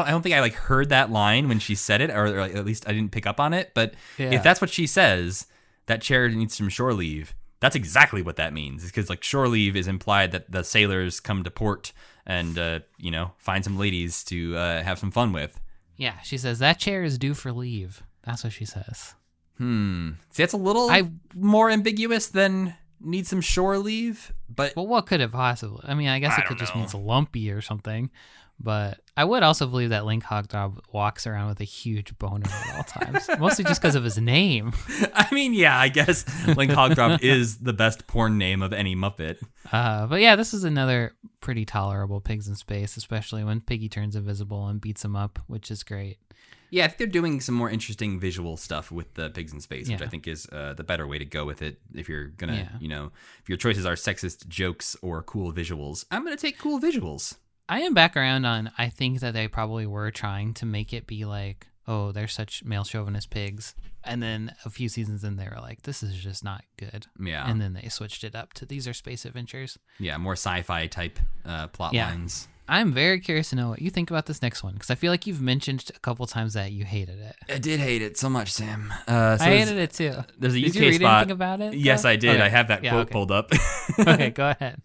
don't think I like heard that line when she said it, or at least I didn't pick up on it. But if that's what she says, that chair needs some shore leave. That's exactly what that means. Because like shore leave is implied that the sailors come to port and find some ladies to have some fun with. Yeah, she says that chair is due for leave. That's what she says. See, that's a little more ambiguous than need some shore leave, but... Well, what could it possibly... I mean, I guess it could just mean it's lumpy or something, but I would also believe that Link Hogdog walks around with a huge boner at all times, mostly just because of his name. I mean, yeah, I guess Link Hogdog is the best porn name of any Muppet. But yeah, this is another pretty tolerable Pigs in Space, especially when Piggy turns invisible and beats him up, which is great. Yeah, I think they're doing some more interesting visual stuff with the pigs in space, which Yeah. I think is the better way to go with it. If you're gonna, Yeah. if your choices are sexist jokes or cool visuals, I'm gonna take cool visuals. I am back around on, I think that they probably were trying to make it be like, oh, they're such male chauvinist pigs. And then a few seasons in, they were like, this is just not good. Yeah. And then they switched it up to these are space adventures. Yeah, more sci-fi type plot Yeah. lines. I'm very curious to know what you think about this next one, because I feel like you've mentioned a couple times that you hated it. I did hate it so much, Sam. I hated it too. There's a Did UK you read spot. anything about it? Yes, though? I did. Okay. I have that Yeah, quote okay. pulled up. Okay, go ahead.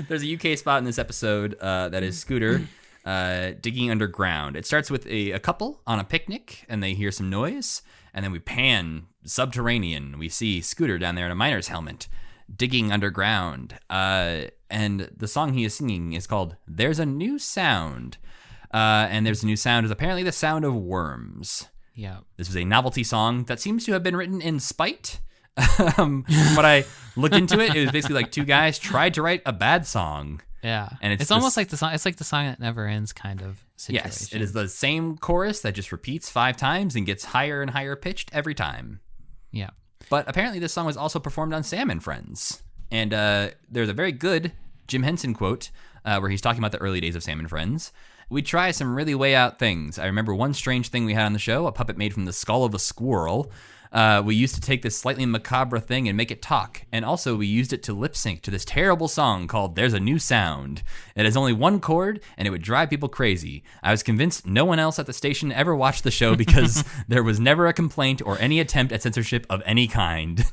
There's a UK spot in this episode that is Scooter digging underground. It starts with a couple on a picnic, and they hear some noise, and then we pan subterranean. We see Scooter down there in a miner's helmet digging underground. And the song he is singing is called There's a New Sound. And there's a new sound is apparently the sound of worms. Yeah. This was a novelty song that seems to have been written in spite. When I looked into it, it was basically like two guys tried to write a bad song. Yeah. And it's almost like the song. It's like the song that never ends kind of situation. Yes, it is the same chorus that just repeats 5 times and gets higher and higher pitched every time. Yeah. But apparently this song was also performed on Sam and Friends. And there's a very good Jim Henson quote where he's talking about the early days of Sam and Friends. We try some really way out things. I remember one strange thing we had on the show, a puppet made from the skull of a squirrel. We used to take this slightly macabre thing and make it talk. And also we used it to lip sync to this terrible song called There's a New Sound. It has only one chord and it would drive people crazy. I was convinced no one else at the station ever watched the show because there was never a complaint or any attempt at censorship of any kind.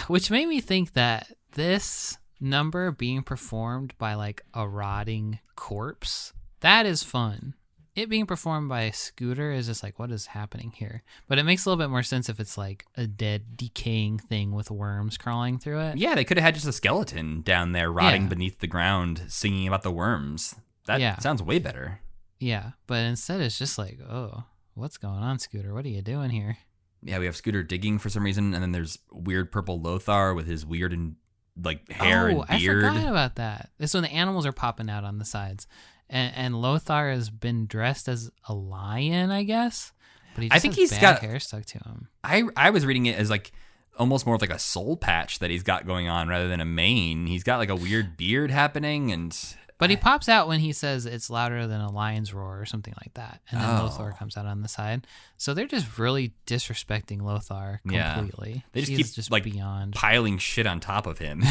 Which made me think that this number being performed by like a rotting corpse, that is fun. It being performed by a Scooter is just like, what is happening here? But it makes a little bit more sense if it's like a dead, decaying thing with worms crawling through it. Yeah, they could have had just a skeleton down there rotting Yeah. beneath the ground singing about the worms. That sounds way better. Yeah, but instead it's just like, oh, what's going on, Scooter? What are you doing here? Yeah, we have Scooter digging for some reason, and then there's weird purple Lothar with his weird and like hair and beard. I forgot about that. This when the animals are popping out on the sides. And Lothar has been dressed as a lion, I guess. But he just I think has he's bad got hair stuck to him. I was reading it as like almost more of like a soul patch that he's got going on rather than a mane. He's got like a weird beard happening, and But he pops out when he says it's louder than a lion's roar or something like that. And then Lothar comes out on the side. So they're just really disrespecting Lothar completely. Yeah. They just He's keep just like beyond. piling shit on top of him.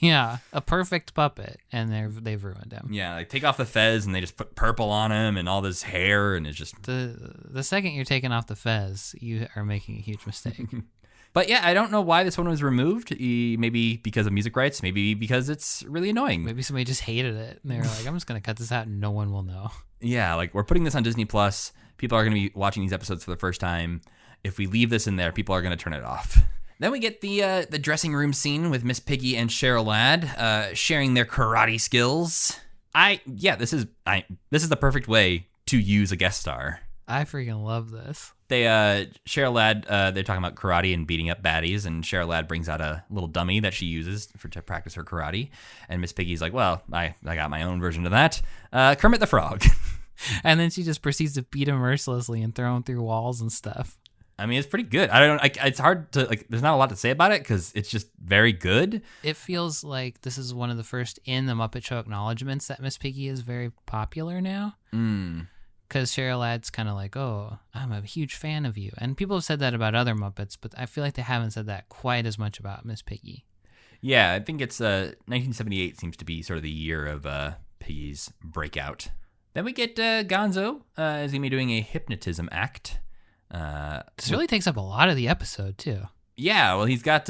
Yeah, a perfect puppet, and they've ruined him. Yeah, like take off the fez and they just put purple on him and all this hair, and it's just. The second you're taking off the fez, you are making a huge mistake. But yeah, I don't know why this one was removed. Maybe because of music rights, maybe because it's really annoying. Maybe somebody just hated it, and they were like, "I'm just gonna cut this out, and no one will know." Yeah, like we're putting this on Disney Plus. People are going to be watching these episodes for the first time. If we leave this in there, people are going to turn it off. Then we get the dressing room scene with Miss Piggy and Cheryl Ladd sharing their karate skills. This is the perfect way to use a guest star. I freaking love this. They Cheryl Ladd they're talking about karate and beating up baddies, and Cheryl Ladd brings out a little dummy that she uses to practice her karate, and Miss Piggy's like, well, I got my own version of that, Kermit the Frog. And then she just proceeds to beat him mercilessly and throw him through walls and stuff. I mean, it's pretty good. It's hard to like. There's not a lot to say about it because it's just very good. It feels like this is one of the first in the Muppet Show acknowledgments that Miss Piggy is very popular now. Because Cheryl Ladd's kind of like, oh, I'm a huge fan of you. And people have said that about other Muppets, but I feel like they haven't said that quite as much about Miss Piggy. Yeah, I think it's 1978 seems to be sort of the year of Piggy's breakout. Then we get Gonzo is going to be doing a hypnotism act. This really takes up a lot of the episode, too. Yeah, well, he's got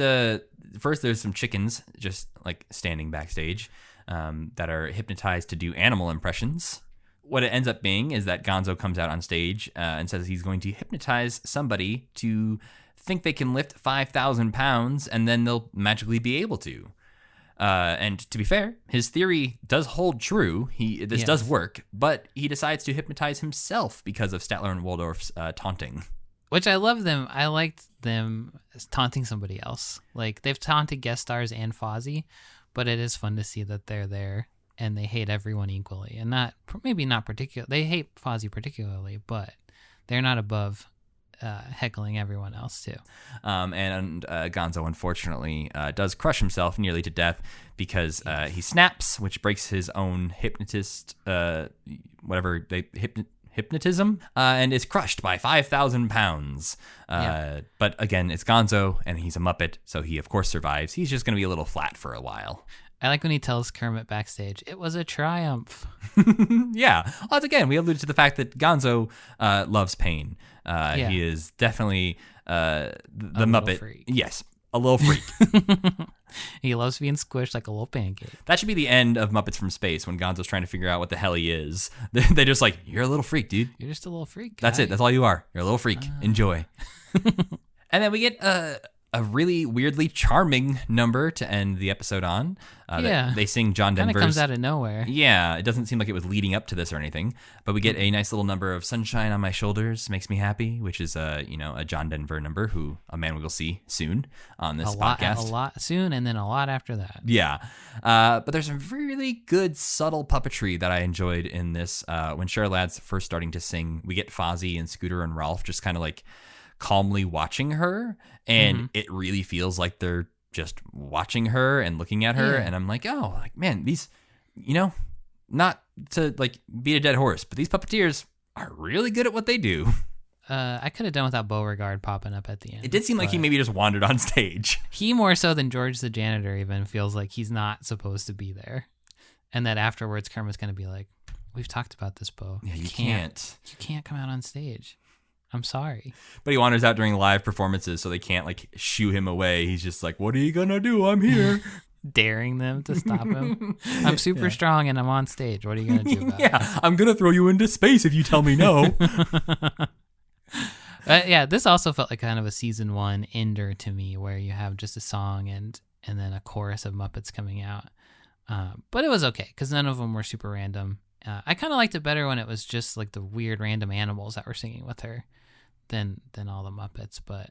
first there's some chickens just like standing backstage that are hypnotized to do animal impressions. What it ends up being is that Gonzo comes out on stage and says he's going to hypnotize somebody to think they can lift 5,000 pounds and then they'll magically be able to. And to be fair, his theory does hold true. This does work, but he decides to hypnotize himself because of Statler and Waldorf's taunting. Which I love them. I liked them taunting somebody else. Like, they've taunted guest stars and Fozzie, but it is fun to see that they're there and they hate everyone equally. And maybe not particular. They hate Fozzie particularly, but they're not above heckling everyone else too. And Gonzo, unfortunately, does crush himself nearly to death because he snaps, which breaks his own hypnotism, and is crushed by 5,000 pounds. But again, it's Gonzo, and he's a Muppet, so he, of course, survives. He's just going to be a little flat for a while. I like when he tells Kermit backstage, it was a triumph. Yeah. Well, again, we alluded to the fact that Gonzo loves pain. He is definitely the Muppet. Freak. Yes, a little freak. He loves being squished like a little pancake. That should be the end of Muppets from Space when Gonzo's trying to figure out what the hell he is. They're just like, you're a little freak, dude. You're just a little freak. That's it. That's all you are. You're a little freak. Enjoy. And then we get a really weirdly charming number to end the episode on. They sing John Denver's. Kind of comes out of nowhere. Yeah, it doesn't seem like it was leading up to this or anything, but we get a nice little number of Sunshine on My Shoulders Makes Me Happy, which is a John Denver number who a man we will see soon on this podcast. A lot soon, and then a lot after that. Yeah, but there's some really good subtle puppetry that I enjoyed in this. When Cheryl Ladd's first starting to sing, we get Fozzie and Scooter and Ralph just kind of like calmly watching her, and it really feels like they're just watching her and looking at her, and I'm like, oh, like, man, these, not to like beat a dead horse, but these puppeteers are really good at what they do. I could have done without Beauregard popping up at the end. It did seem like he maybe just wandered on stage. He more so than George the janitor even feels like he's not supposed to be there, and that afterwards Kermit's going to be like, we've talked about this, Beau. Yeah, you can't come out on stage. I'm sorry. But he wanders out during live performances, so they can't like shoo him away. He's just like, what are you gonna do? I'm here. Daring them to stop him. I'm super strong and I'm on stage. What are you gonna do about it? I'm gonna throw you into space if you tell me no. This also felt like kind of a season 1 ender to me, where you have just a song and then a chorus of Muppets coming out. But it was okay because none of them were super random. I kind of liked it better when it was just like the weird random animals that were singing with her than all the Muppets. But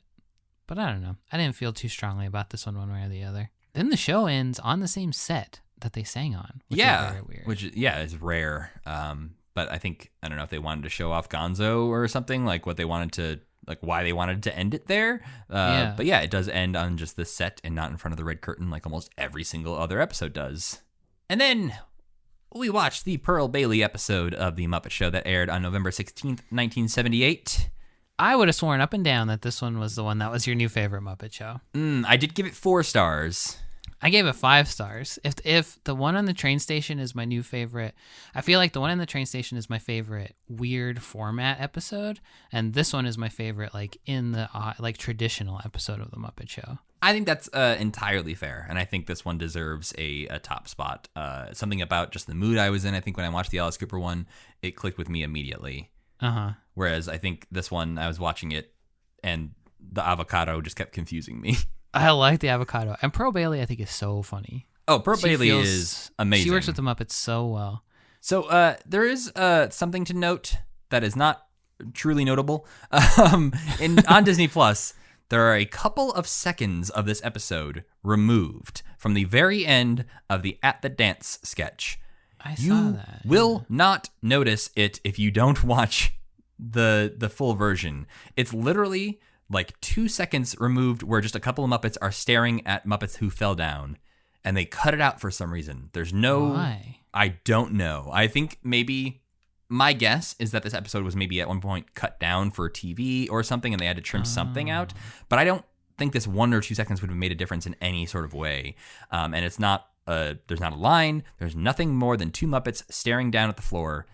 I don't know. I didn't feel too strongly about this one way or the other. Then the show ends on the same set that they sang on, which is very weird. Which is rare. But I think, I don't know if they wanted to show off Gonzo or something, like what they wanted to, like why they wanted to end it there. But yeah, it does end on just the set and not in front of the red curtain like almost every single other episode does. And then we watched the Pearl Bailey episode of The Muppet Show that aired on November 16th, 1978. I would have sworn up and down that this one was the one that was your new favorite Muppet Show. I did give it 4 stars. I gave it 5 stars. If the one on the train station is my new favorite, I feel like the one on the train station is my favorite weird format episode, and this one is my favorite like in the like traditional episode of The Muppet Show. I think that's entirely fair, and I think this one deserves a top spot. Something about just the mood I was in. I think when I watched the Alice Cooper one, it clicked with me immediately. Whereas I think this one, I was watching it, and the avocado just kept confusing me. I like the avocado. And Pearl Bailey, I think, is so funny. Oh, Pearl Bailey is amazing. She works with the Muppets so well. So there is something to note that is not truly notable. On Disney Plus, there are a couple of seconds of this episode removed from the very end of the At the Dance sketch. I saw that. You will not notice it if you don't watch the full version. It's literally like 2 seconds removed where just a couple of Muppets are staring at Muppets Who Fell Down, and they cut it out for some reason. There's no... Why? I don't know. I think maybe... My guess is that this episode was maybe at one point cut down for TV or something, and they had to trim something out. But I don't think this 1 or 2 seconds would have made a difference in any sort of way. And it's not... there's not a line. There's nothing more than 2 Muppets staring down at the floor,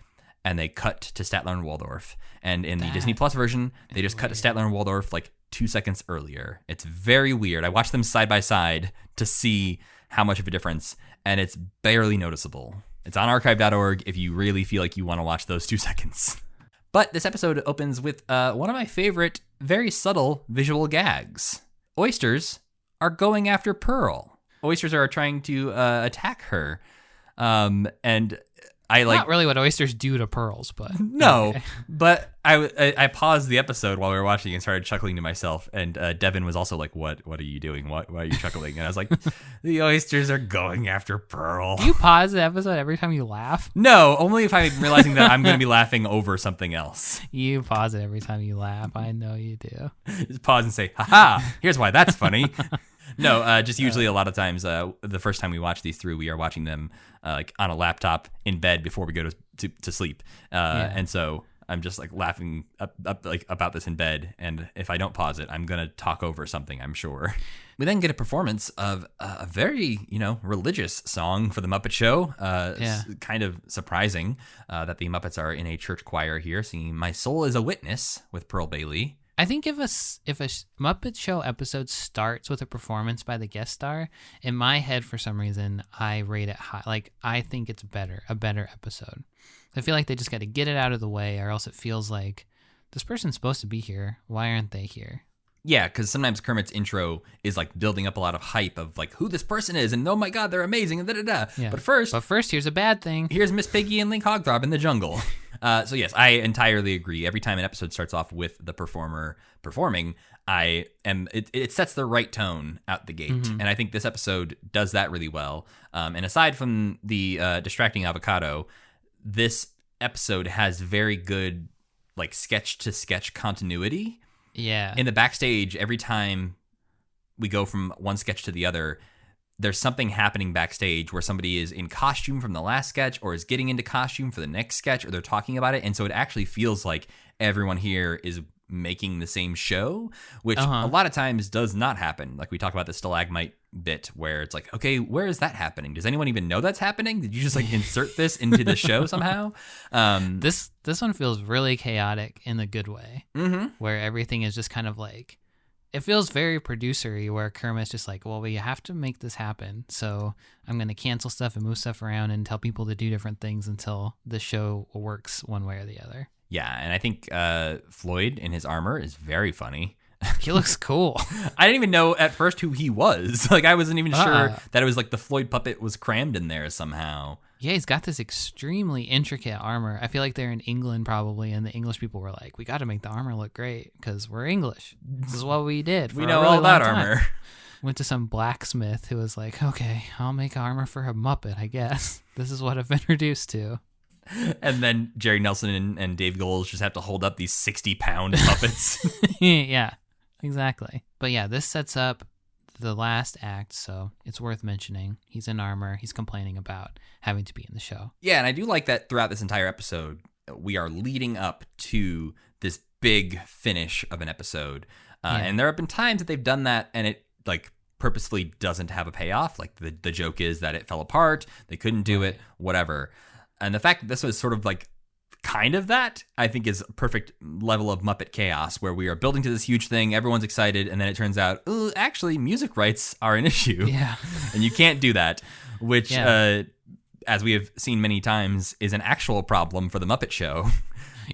and they cut to Statler and Waldorf. And in the Disney Plus version, they just cut to Statler and Waldorf like 2 seconds earlier. It's very weird. I watched them side by side to see how much of a difference, and it's barely noticeable. It's on archive.org if you really feel like you want to watch those 2 seconds. But this episode opens with one of my favorite, very subtle visual gags. Oysters are going after Pearl. Oysters are trying to attack her. And Not really what oysters do to pearls, but No, okay. but I paused the episode while we were watching and started chuckling to myself. And Devin was also like, "What are you doing? Why are you chuckling?" And I was like, "The oysters are going after Pearl." Do you pause the episode every time you laugh? No, only if I'm realizing that I'm going to be laughing over something else. You pause it every time you laugh. I know you do. Just pause and say, "Ha ha! Here's why that's funny." No, just usually a lot of times, the first time we watch these through, we are watching them like on a laptop in bed before we go to sleep, and so I'm just like laughing up like about this in bed. And if I don't pause it, I'm gonna talk over something, I'm sure. We then get a performance of a very religious song for the Muppet Show. Kind of surprising that the Muppets are in a church choir here, singing "My Soul Is a Witness" with Pearl Bailey. I think if a Muppet Show episode starts with a performance by the guest star, in my head for some reason I rate it high. Like I think it's a better episode. I feel like they just got to get it out of the way, or else it feels like this person's supposed to be here. Why aren't they here? Yeah, because sometimes Kermit's intro is like building up a lot of hype of like who this person is, and oh my god, they're amazing, and da-da-da. Yeah. But first, here's a bad thing. Here's Miss Piggy and Link Hogthrob in the jungle. So yes, I entirely agree. Every time an episode starts off with the performer performing, it sets the right tone out the gate. And I think this episode does that really well. And aside from the distracting avocado, this episode has very good like sketch to sketch continuity. Yeah. In the backstage, every time we go from one sketch to the other, there's something happening backstage where somebody is in costume from the last sketch or is getting into costume for the next sketch, or they're talking about it. And so it actually feels like everyone here is making the same show, which a lot of times does not happen. Like we talk about the stalagmite bit where it's like, okay, where is that happening? Does anyone even know that's happening? Did you just like insert this into the show somehow? This one feels really chaotic in the good way, where everything is just kind of like, it feels very producer-y, where Kermit's just like, well, we have to make this happen, so I'm going to cancel stuff and move stuff around and tell people to do different things until the show works one way or the other. Yeah, and I think Floyd in his armor is very funny. He looks cool. I didn't even know at first who he was. Like, I wasn't even sure that it was like the Floyd puppet was crammed in there somehow. Yeah, he's got this extremely intricate armor. I feel like they're in England probably, and the English people were like, we got to make the armor look great because we're English. This is what we did. We know all about armor. Went to some blacksmith who was like, okay, I'll make armor for a Muppet, I guess. This is what I've been introduced to. And then Jerry Nelson and Dave Goelz just have to hold up these 60-pound puppets. Yeah, exactly. But yeah, this sets up the last act, so it's worth mentioning. He's in armor. He's complaining about having to be in the show. Yeah, and I do like that throughout this entire episode, we are leading up to this big finish of an episode. And there have been times that they've done that, and it like purposefully doesn't have a payoff. Like the joke is that it fell apart. They couldn't do it, whatever. And the fact that this was sort of like kind of that, I think is a perfect level of Muppet chaos, where we are building to this huge thing, everyone's excited, and then it turns out, actually, music rights are an issue. Yeah. And you can't do that, which, as we have seen many times, is an actual problem for the Muppet Show.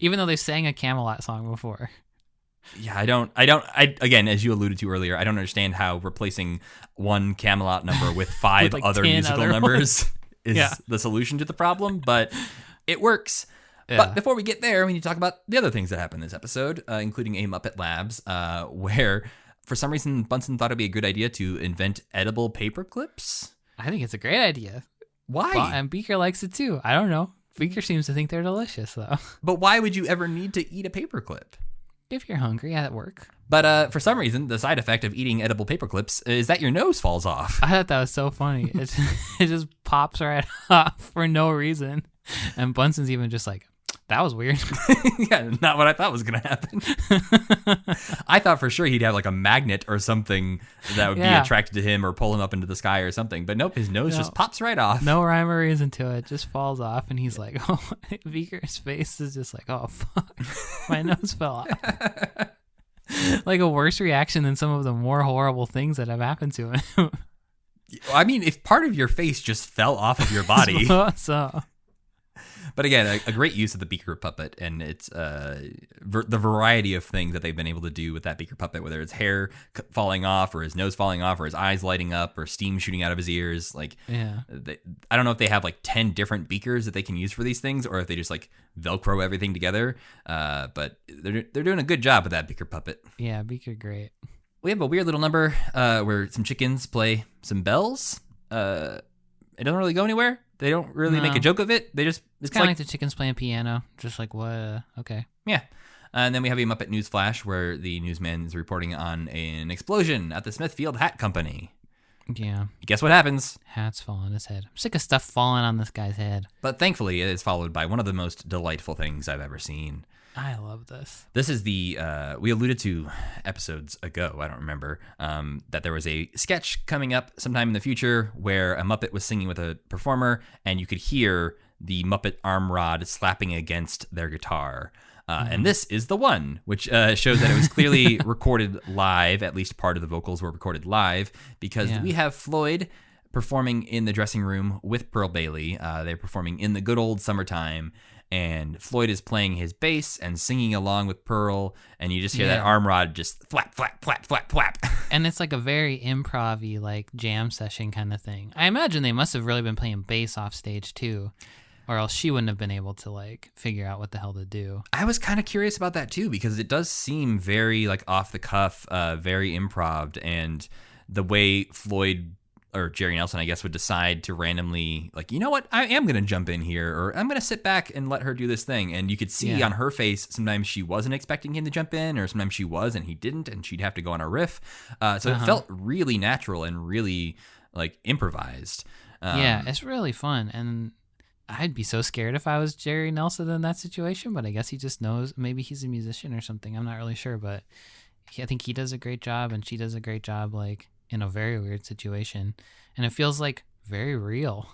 Even though they sang a Camelot song before. Yeah, I again, as you alluded to earlier, I don't understand how replacing one Camelot number with 5 With like other 10 musical other numbers is the solution to the problem, but it works. Yeah. But before we get there, we need to talk about the other things that happened this episode, including a Muppet Labs, where for some reason Bunsen thought it'd be a good idea to invent edible paper clips. I think it's a great idea. Why? And Beaker likes it too. I don't know. Beaker seems to think they're delicious, though. But why would you ever need to eat a paper clip? If you're hungry at work. But for some reason, the side effect of eating edible paper clips is that your nose falls off. I thought that was so funny. It just pops right off for no reason. And Bunsen's even just like, that was weird. Yeah, not what I thought was going to happen. I thought for sure he'd have like a magnet or something that would be attracted to him or pull him up into the sky or something. But nope, his nose just pops right off. No rhyme or reason to it. Just falls off. And he's like, oh, Beaker's face is just like, oh, fuck. My nose fell off. Like a worse reaction than some of the more horrible things that have happened to him. I mean, if part of your face just fell off of your body. So. But again, a great use of the beaker puppet, and it's the variety of things that they've been able to do with that beaker puppet, whether it's hair falling off, or his nose falling off, or his eyes lighting up, or steam shooting out of his ears. Like, I don't know if they have like 10 different beakers that they can use for these things, or if they just like Velcro everything together. But they're doing a good job with that beaker puppet. Yeah, beaker great. We have a weird little number where some chickens play some bells. It doesn't really go anywhere. They don't really make a joke of it. They just it's kind of like the chickens playing piano. Just like what? Okay. Yeah. And then we have a Muppet news flash where the newsman is reporting on an explosion at the Smithfield Hat Company. Yeah. Guess what happens? Hats fall on his head. I'm sick of stuff falling on this guy's head. But thankfully, it is followed by one of the most delightful things I've ever seen. I love this. This is the, we alluded to episodes ago, I don't remember, that there was a sketch coming up sometime in the future where a Muppet was singing with a performer, and you could hear the Muppet arm rod slapping against their guitar. And this is the one, which shows that it was clearly recorded live. At least part of the vocals were recorded live, because we have Floyd performing in the dressing room with Pearl Bailey. They're performing in the good old summertime, and Floyd is playing his bass and singing along with Pearl, and you just hear that arm rod just flap, flap, flap, flap, flap. And it's like a very improv-y, like jam session kind of thing. I imagine they must have really been playing bass off stage too, or else she wouldn't have been able to like figure out what the hell to do. I was kind of curious about that too, because it does seem very like off the cuff, very improv, and the way Floyd or Jerry Nelson, I guess, would decide to randomly, like, you know what, I am going to jump in here, or I'm going to sit back and let her do this thing. And you could see on her face, sometimes she wasn't expecting him to jump in, or sometimes she was and he didn't, and she'd have to go on a riff. So it felt really natural and really, like, improvised. Yeah, it's really fun. And I'd be so scared if I was Jerry Nelson in that situation, but I guess he just knows. Maybe he's a musician or something. I'm not really sure, but I think he does a great job, and she does a great job, like, in a very weird situation, and it feels like very real.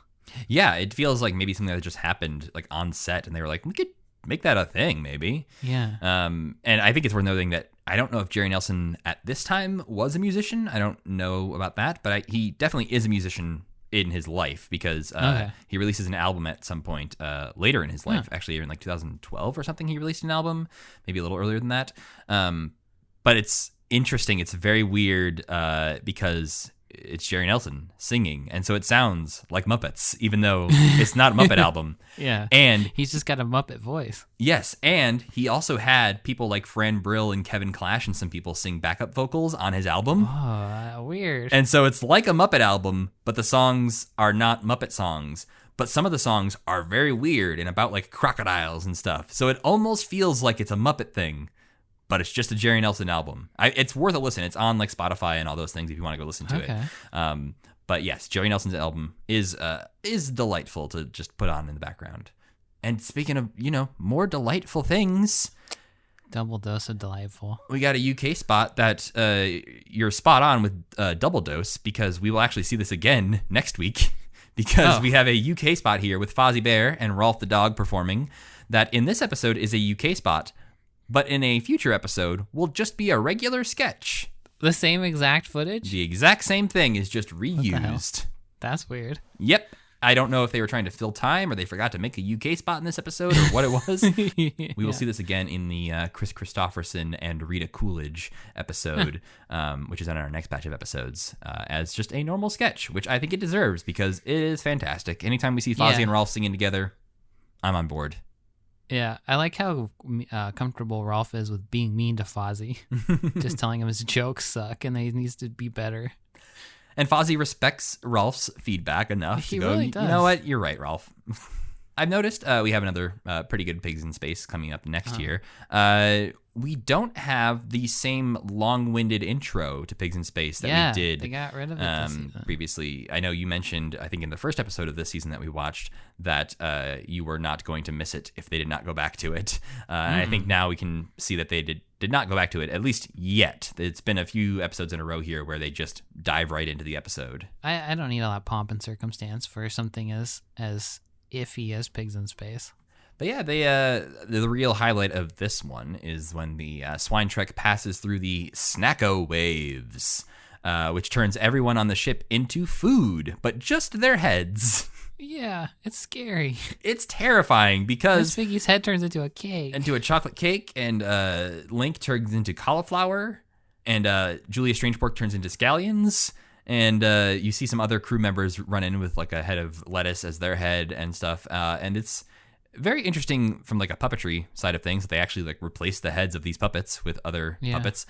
Yeah, it feels like maybe something that just happened like on set, and they were like, we could make that a thing, maybe. Yeah. And I think it's worth noting that I don't know if Jerry Nelson at this time was a musician. I don't know about that, but he definitely is a musician in his life, because he releases an album at some point later in his life, actually in like 2012 or something. He released an album, maybe a little earlier than that. But it's interesting. It's very weird because it's Jerry Nelson singing, and so it sounds like Muppets, even though it's not a Muppet album. Yeah, and he's just got a Muppet voice. Yes, and he also had people like Fran Brill and Kevin Clash and some people sing backup vocals on his album. Oh, weird. And so it's like a Muppet album, but the songs are not Muppet songs. But some of the songs are very weird and about like crocodiles and stuff. So it almost feels like it's a Muppet thing, but it's just a Jerry Nelson album. It's worth a listen. It's on like Spotify and all those things if you want to go listen to it. But yes, Jerry Nelson's album is delightful to just put on in the background. And speaking of, more delightful things, Double Dose of delightful. we got a UK spot that you're spot on with Double Dose, because we will actually see this again next week, because we have a UK spot here with Fozzie Bear and Rolf the dog performing that in this episode is a UK spot, but in a future episode will just be a regular sketch. The same exact footage? The exact same thing is just reused. That's weird. Yep. I don't know if they were trying to fill time or they forgot to make a UK spot in this episode or what it was. We will see this again in the Chris Christopherson and Rita Coolidge episode, which is on our next batch of episodes, as just a normal sketch, which I think it deserves because it is fantastic. Anytime we see Fozzie and Rolf singing together, I'm on board. Yeah, I like how comfortable Rolf is with being mean to Fozzie. Just telling him his jokes suck and that he needs to be better. And Fozzie respects Rolf's feedback enough to go, really does. You know what? You're right, Rolf. I've noticed we have another pretty good Pigs in Space coming up next year. We don't have the same long-winded intro to Pigs in Space that we did. They got rid of it previously. I know you mentioned, I think in the first episode of this season that we watched, that you were not going to miss it if they did not go back to it. And I think now we can see that they did not go back to it, at least yet. It's been a few episodes in a row here where they just dive right into the episode. I don't need all that pomp and circumstance for something as iffy as Pigs in Space. But yeah, the real highlight of this one is when the swine trek passes through the Snacko waves, which turns everyone on the ship into food, but just their heads. Yeah, it's scary. It's terrifying because Piggy's head turns into a cake. into a chocolate cake, and Link turns into cauliflower, and Julia Strangepork turns into scallions, and you see some other crew members run in with like a head of lettuce as their head and stuff, and it's very interesting from like a puppetry side of things that they actually like replace the heads of these puppets with other puppets.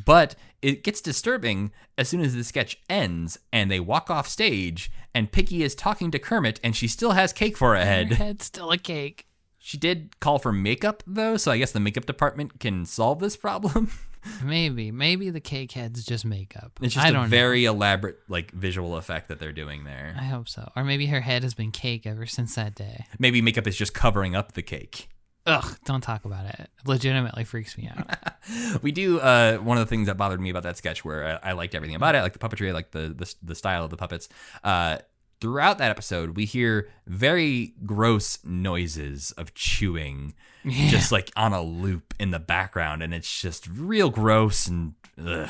But it gets disturbing as soon as the sketch ends and they walk off stage and Piggy is talking to Kermit and she still has cake for a head. Her head's still a cake. She did call for makeup though, so I guess the makeup department can solve this problem. Maybe the cake head's just makeup. It's just a very elaborate like visual effect that they're doing there. I hope so. Or maybe her head has been cake ever since that day. Maybe makeup is just covering up the cake. Ugh, don't talk about it. It legitimately freaks me out. We do one of the things that bothered me about that sketch where I liked everything about it. I like the puppetry, I like the style of the puppets. Throughout that episode, we hear very gross noises of chewing, just like on a loop in the background, and it's just real gross and ugh.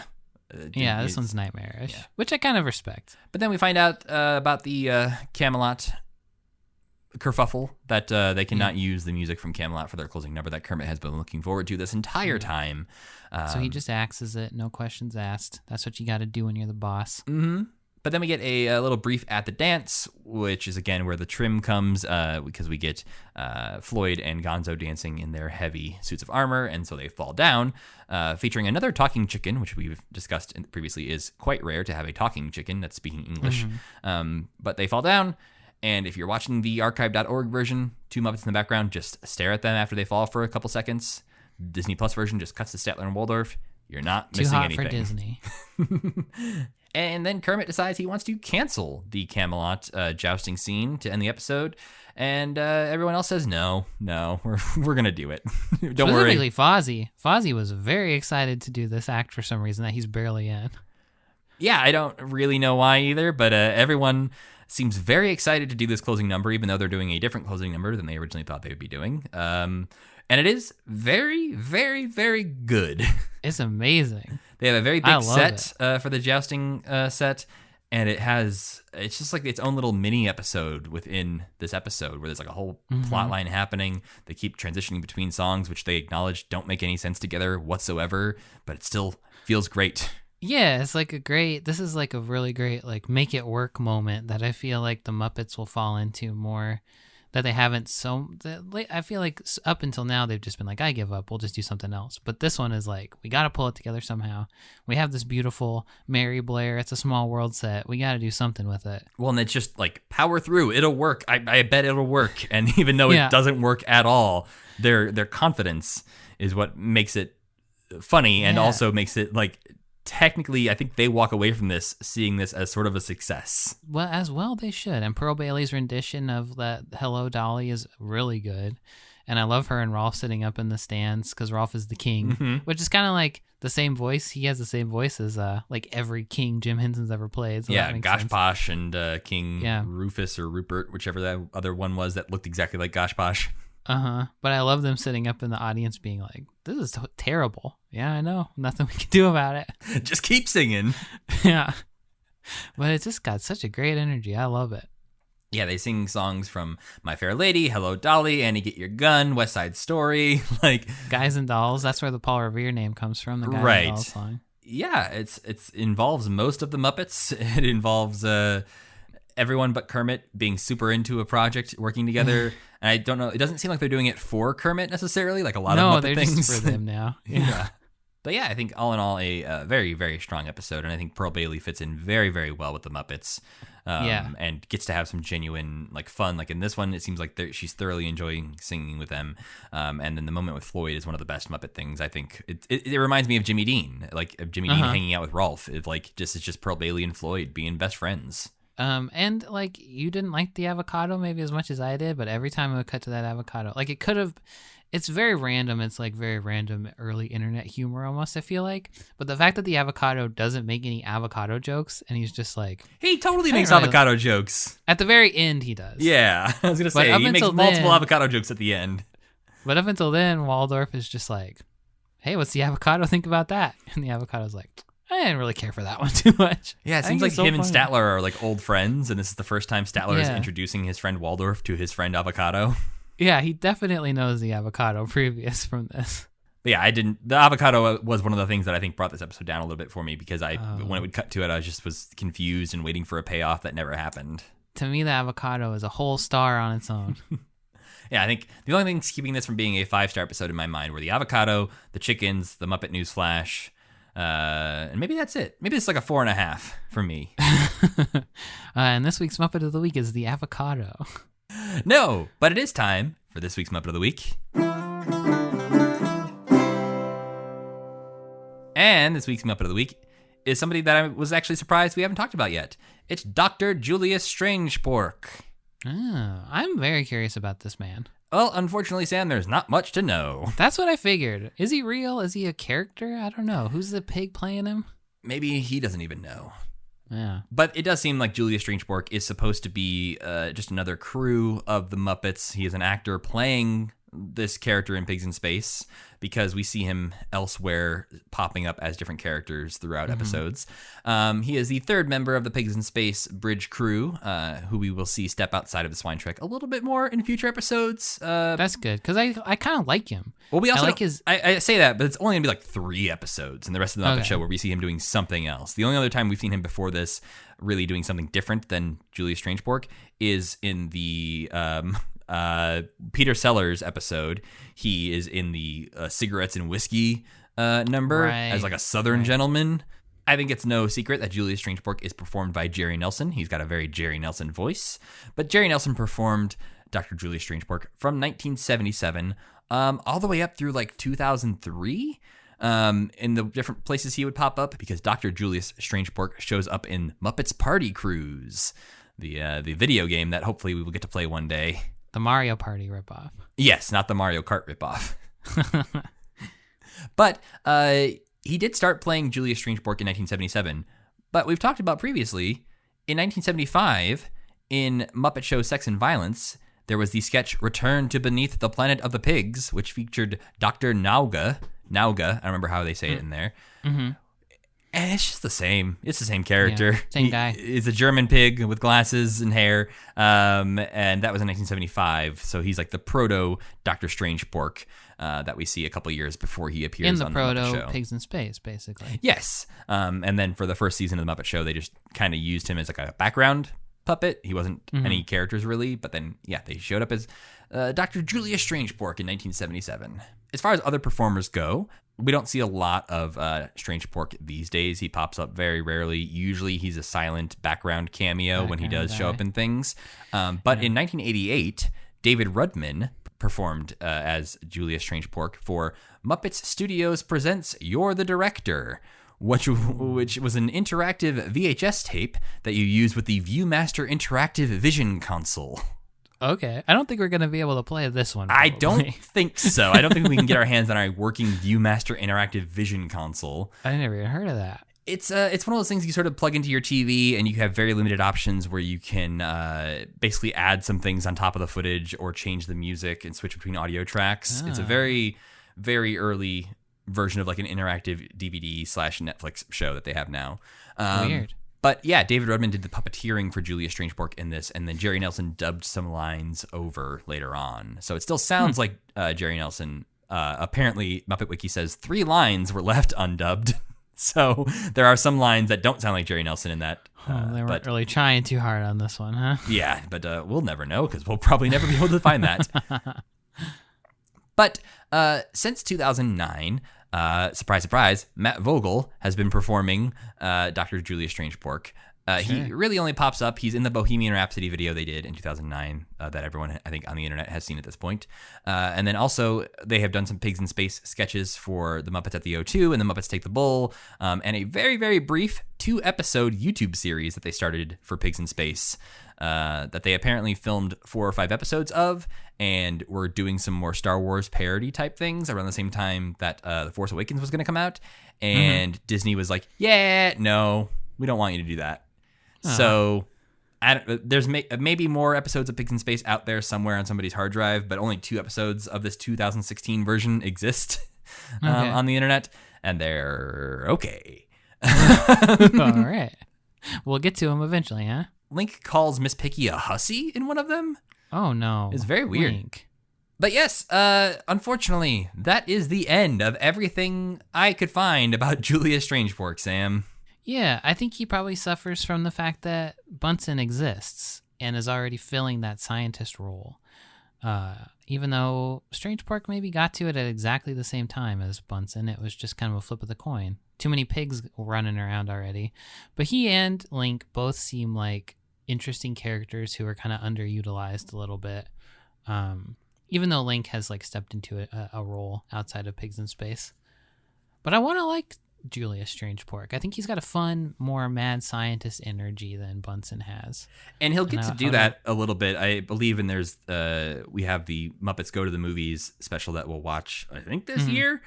Yeah, this one's nightmarish, which I kind of respect. But then we find out about the Camelot kerfuffle that they cannot use the music from Camelot for their closing number that Kermit has been looking forward to this entire time. So he just axes it, no questions asked. That's what you got to do when you're the boss. Mm-hmm. But then we get a little brief at the dance, which is again where the trim comes because we get Floyd and Gonzo dancing in their heavy suits of armor, and so they fall down, featuring another talking chicken, which we've discussed previously is quite rare to have a talking chicken that's speaking English. But they fall down, and if you're watching the archive.org version, two Muppets in the background, just stare at them after they fall for a couple seconds. Disney Plus version just cuts to Statler and Waldorf. You're not missing anything. Too hot for Disney. And then Kermit decides he wants to cancel the Camelot jousting scene to end the episode. And everyone else says, no, we're going to do it. Don't worry. Specifically Fozzie. Fozzie was very excited to do this act for some reason that he's barely in. Yeah, I don't really know why either, but everyone seems very excited to do this closing number, even though they're doing a different closing number than they originally thought they would be doing. And it is very, very, very good. It's amazing. They have a very big set for the jousting set, and it's just like its own little mini episode within this episode where there's like a whole plot line happening. They keep transitioning between songs, which they acknowledge don't make any sense together whatsoever, but it still feels great. Yeah, it's like this is like a really great like make it work moment that I feel like the Muppets will fall into more. That they haven't I feel like up until now they've just been like, I give up, we'll just do something else. But this one is like, we got to pull it together somehow. We have this beautiful Mary Blair, It's a Small World set. We got to do something with it. Well, and it's just like, power through, it'll work. I bet it'll work. And even though it doesn't work at all, their confidence is what makes it funny and also makes it like, technically, I think they walk away from this seeing this as sort of a success. Well, as well they should. And Pearl Bailey's rendition of that Hello Dolly is really good. And I love her and Rolf sitting up in the stands because Rolf is the king, which is kind of like the same voice. He has the same voice as like every king Jim Henson's ever played. So Gosh Posh and King Rufus or Rupert, whichever that other one was that looked exactly like Gosh Posh. But I love them sitting up in the audience being like, this is terrible. Yeah, I know. Nothing we can do about it. Just keep singing. Yeah. But it just got such a great energy. I love it. Yeah, they sing songs from My Fair Lady, Hello Dolly, Annie Get Your Gun, West Side Story, like Guys and Dolls. That's where the Paul Revere name comes from, the Guys and Dolls song. Yeah, it involves most of the Muppets. It involves everyone but Kermit being super into a project, working together. And I don't know, it doesn't seem like they're doing it for Kermit necessarily, like a lot of Muppet they're things. Just for them now. Yeah. But yeah, I think all in all, a very, very strong episode. And I think Pearl Bailey fits in very, very well with the Muppets. And gets to have some genuine like fun. Like in this one, it seems like she's thoroughly enjoying singing with them. And then the moment with Floyd is one of the best Muppet things. I think it reminds me of Jimmy Dean, like of Jimmy Dean hanging out with Rolf. It's just Pearl Bailey and Floyd being best friends. And like you didn't like the avocado maybe as much as I did, but every time it would cut to that avocado, like it could have. It's very random. It's like very random early internet humor almost, I feel like. But the fact that the avocado doesn't make any avocado jokes and he's just like... He totally makes avocado jokes. At the very end, he does. Yeah, I was going to say, he makes multiple avocado jokes at the end. But up until then, Waldorf is just like, hey, what's the avocado think about that? And the avocado's like, I didn't really care for that one too much. Yeah, it I seems think like it's so him and funny. Statler are like old friends, and this is the first time Statler is Yeah. introducing his friend Waldorf to his friend Avocado. Yeah, he definitely knows the avocado previous from this. But yeah, the avocado was one of the things that I think brought this episode down a little bit for me because when it would cut to it, I was confused and waiting for a payoff that never happened. To me, the avocado is a whole star on its own. Yeah, I think the only things keeping this from being a 5-star episode in my mind were the avocado, the chickens, the Muppet News Flash, and maybe that's it. Maybe it's like a 4.5 for me. And this week's Muppet of the Week is the avocado. No, but it is time for this week's Muppet of the Week. And this week's Muppet of the Week is somebody that I was actually surprised we haven't talked about yet. It's Dr. Julius Strangepork. Oh, I'm very curious about this man. Well, unfortunately, Sam, there's not much to know. That's what I figured. Is he real? Is he a character? I don't know. Who's the pig playing him? Maybe he doesn't even know. Yeah. But it does seem like Julius Strangepork is supposed to be just another crew of the Muppets. He is an actor playing this character in Pigs in Space because we see him elsewhere popping up as different characters throughout episodes. He is the third member of the Pigs in Space bridge crew, who we will see step outside of the swine trek a little bit more in future episodes. That's good, because I kind of like him. Well, we also I like his... I say that, but it's only gonna be like 3 episodes in the rest of the Muppet Okay. Show where we see him doing something else. The only other time we've seen him before this really doing something different than Julius Strangepork is in the Peter Sellers episode. He is in the cigarettes and whiskey number as like a Southern gentleman. I think it's no secret that Julius Strangepork is performed by Jerry Nelson. He's got a very Jerry Nelson voice, but Jerry Nelson performed Dr. Julius Strangepork from 1977 all the way up through like 2003 in the different places he would pop up because Dr. Julius Strangepork shows up in Muppets Party Cruise, the video game that hopefully we will get to play one day. The Mario Party ripoff. Yes, not the Mario Kart ripoff. But he did start playing Julius Strangepork in 1977. But we've talked about previously, in 1975, in Muppet Show Sex and Violence, there was the sketch Return to Beneath the Planet of the Pigs, which featured Dr. Nauga. Nauga, I don't remember how they say it in there. Mm-hmm. And it's just the same. It's the same character. Yeah, same guy. He's a German pig with glasses and hair. And that was in 1975. So he's like the proto Dr. Strangepork that we see a couple years before he appears In the on the Muppet proto Show. Pigs in Space, basically. Yes. And then for the first season of the Muppet Show, they just kind of used him as like a background puppet. He wasn't any characters really. But then, yeah, they showed up as Dr. Julius Strangepork in 1977. As far as other performers go, we don't see a lot of Strangepork these days. He pops up very rarely. Usually he's a silent background cameo when he does show up in things. But in 1988, David Rudman performed as Julius Strangepork for Muppets Studios Presents You're the Director, which was an interactive VHS tape that you use with the Viewmaster Interactive Vision Console. Okay. I don't think we're going to be able to play this one. I probably. don't think so. I don't think we can get our hands on a working Viewmaster Interactive Vision Console. I never even heard of that. It's one of those things you sort of plug into your TV and you have very limited options where you can basically add some things on top of the footage or change the music and switch between audio tracks. It's a very, very early version of like an interactive DVD/Netflix show that they have now. Weird. But yeah, David Rudman did the puppeteering for Julius Strangepork in this, and then Jerry Nelson dubbed some lines over later on. So it still sounds like Jerry Nelson. Apparently, Muppet Wiki says 3 lines were left undubbed. So there are some lines that don't sound like Jerry Nelson in that. They weren't really trying too hard on this one, huh? Yeah, but we'll never know because we'll probably never be able to find that. But since 2009, surprise, surprise, Matt Vogel has been performing Dr. Julius Strangepork. He really only pops up. He's in the Bohemian Rhapsody video they did in 2009 that everyone, I think, on the internet has seen at this point. And then also they have done some Pigs in Space sketches for the Muppets at the O2 and the Muppets Take the Bull, and a very, very brief 2-episode YouTube series that they started for Pigs in Space that they apparently filmed 4 or 5 episodes of, and were doing some more Star Wars parody type things around the same time that The Force Awakens was going to come out. And Disney was like, yeah, no, we don't want you to do that. So there's maybe more episodes of Pigs in Space out there somewhere on somebody's hard drive, but only 2 episodes of this 2016 version exist on the internet, and they're okay. All right. We'll get to him eventually, huh? Link calls Miss Piggy a hussy in one of them. Oh, no. It's very weird. Link. But yes, unfortunately, that is the end of everything I could find about Julius Strangefork, Sam. Yeah, I think he probably suffers from the fact that Bunsen exists and is already filling that scientist role. Even though Strangepork maybe got to it at exactly the same time as Bunsen, it was just kind of a flip of the coin. Too many pigs running around already. But he and Link both seem like interesting characters who are kind of underutilized a little bit. Even though Link has like stepped into a role outside of Pigs in Space. But I want to like Julius Strangepork. I think he's got a fun, more mad scientist energy than Bunsen has. And he'll get to do that a little bit. I believe in there's we have the Muppets Go to the Movies special that we'll watch, I think, this year.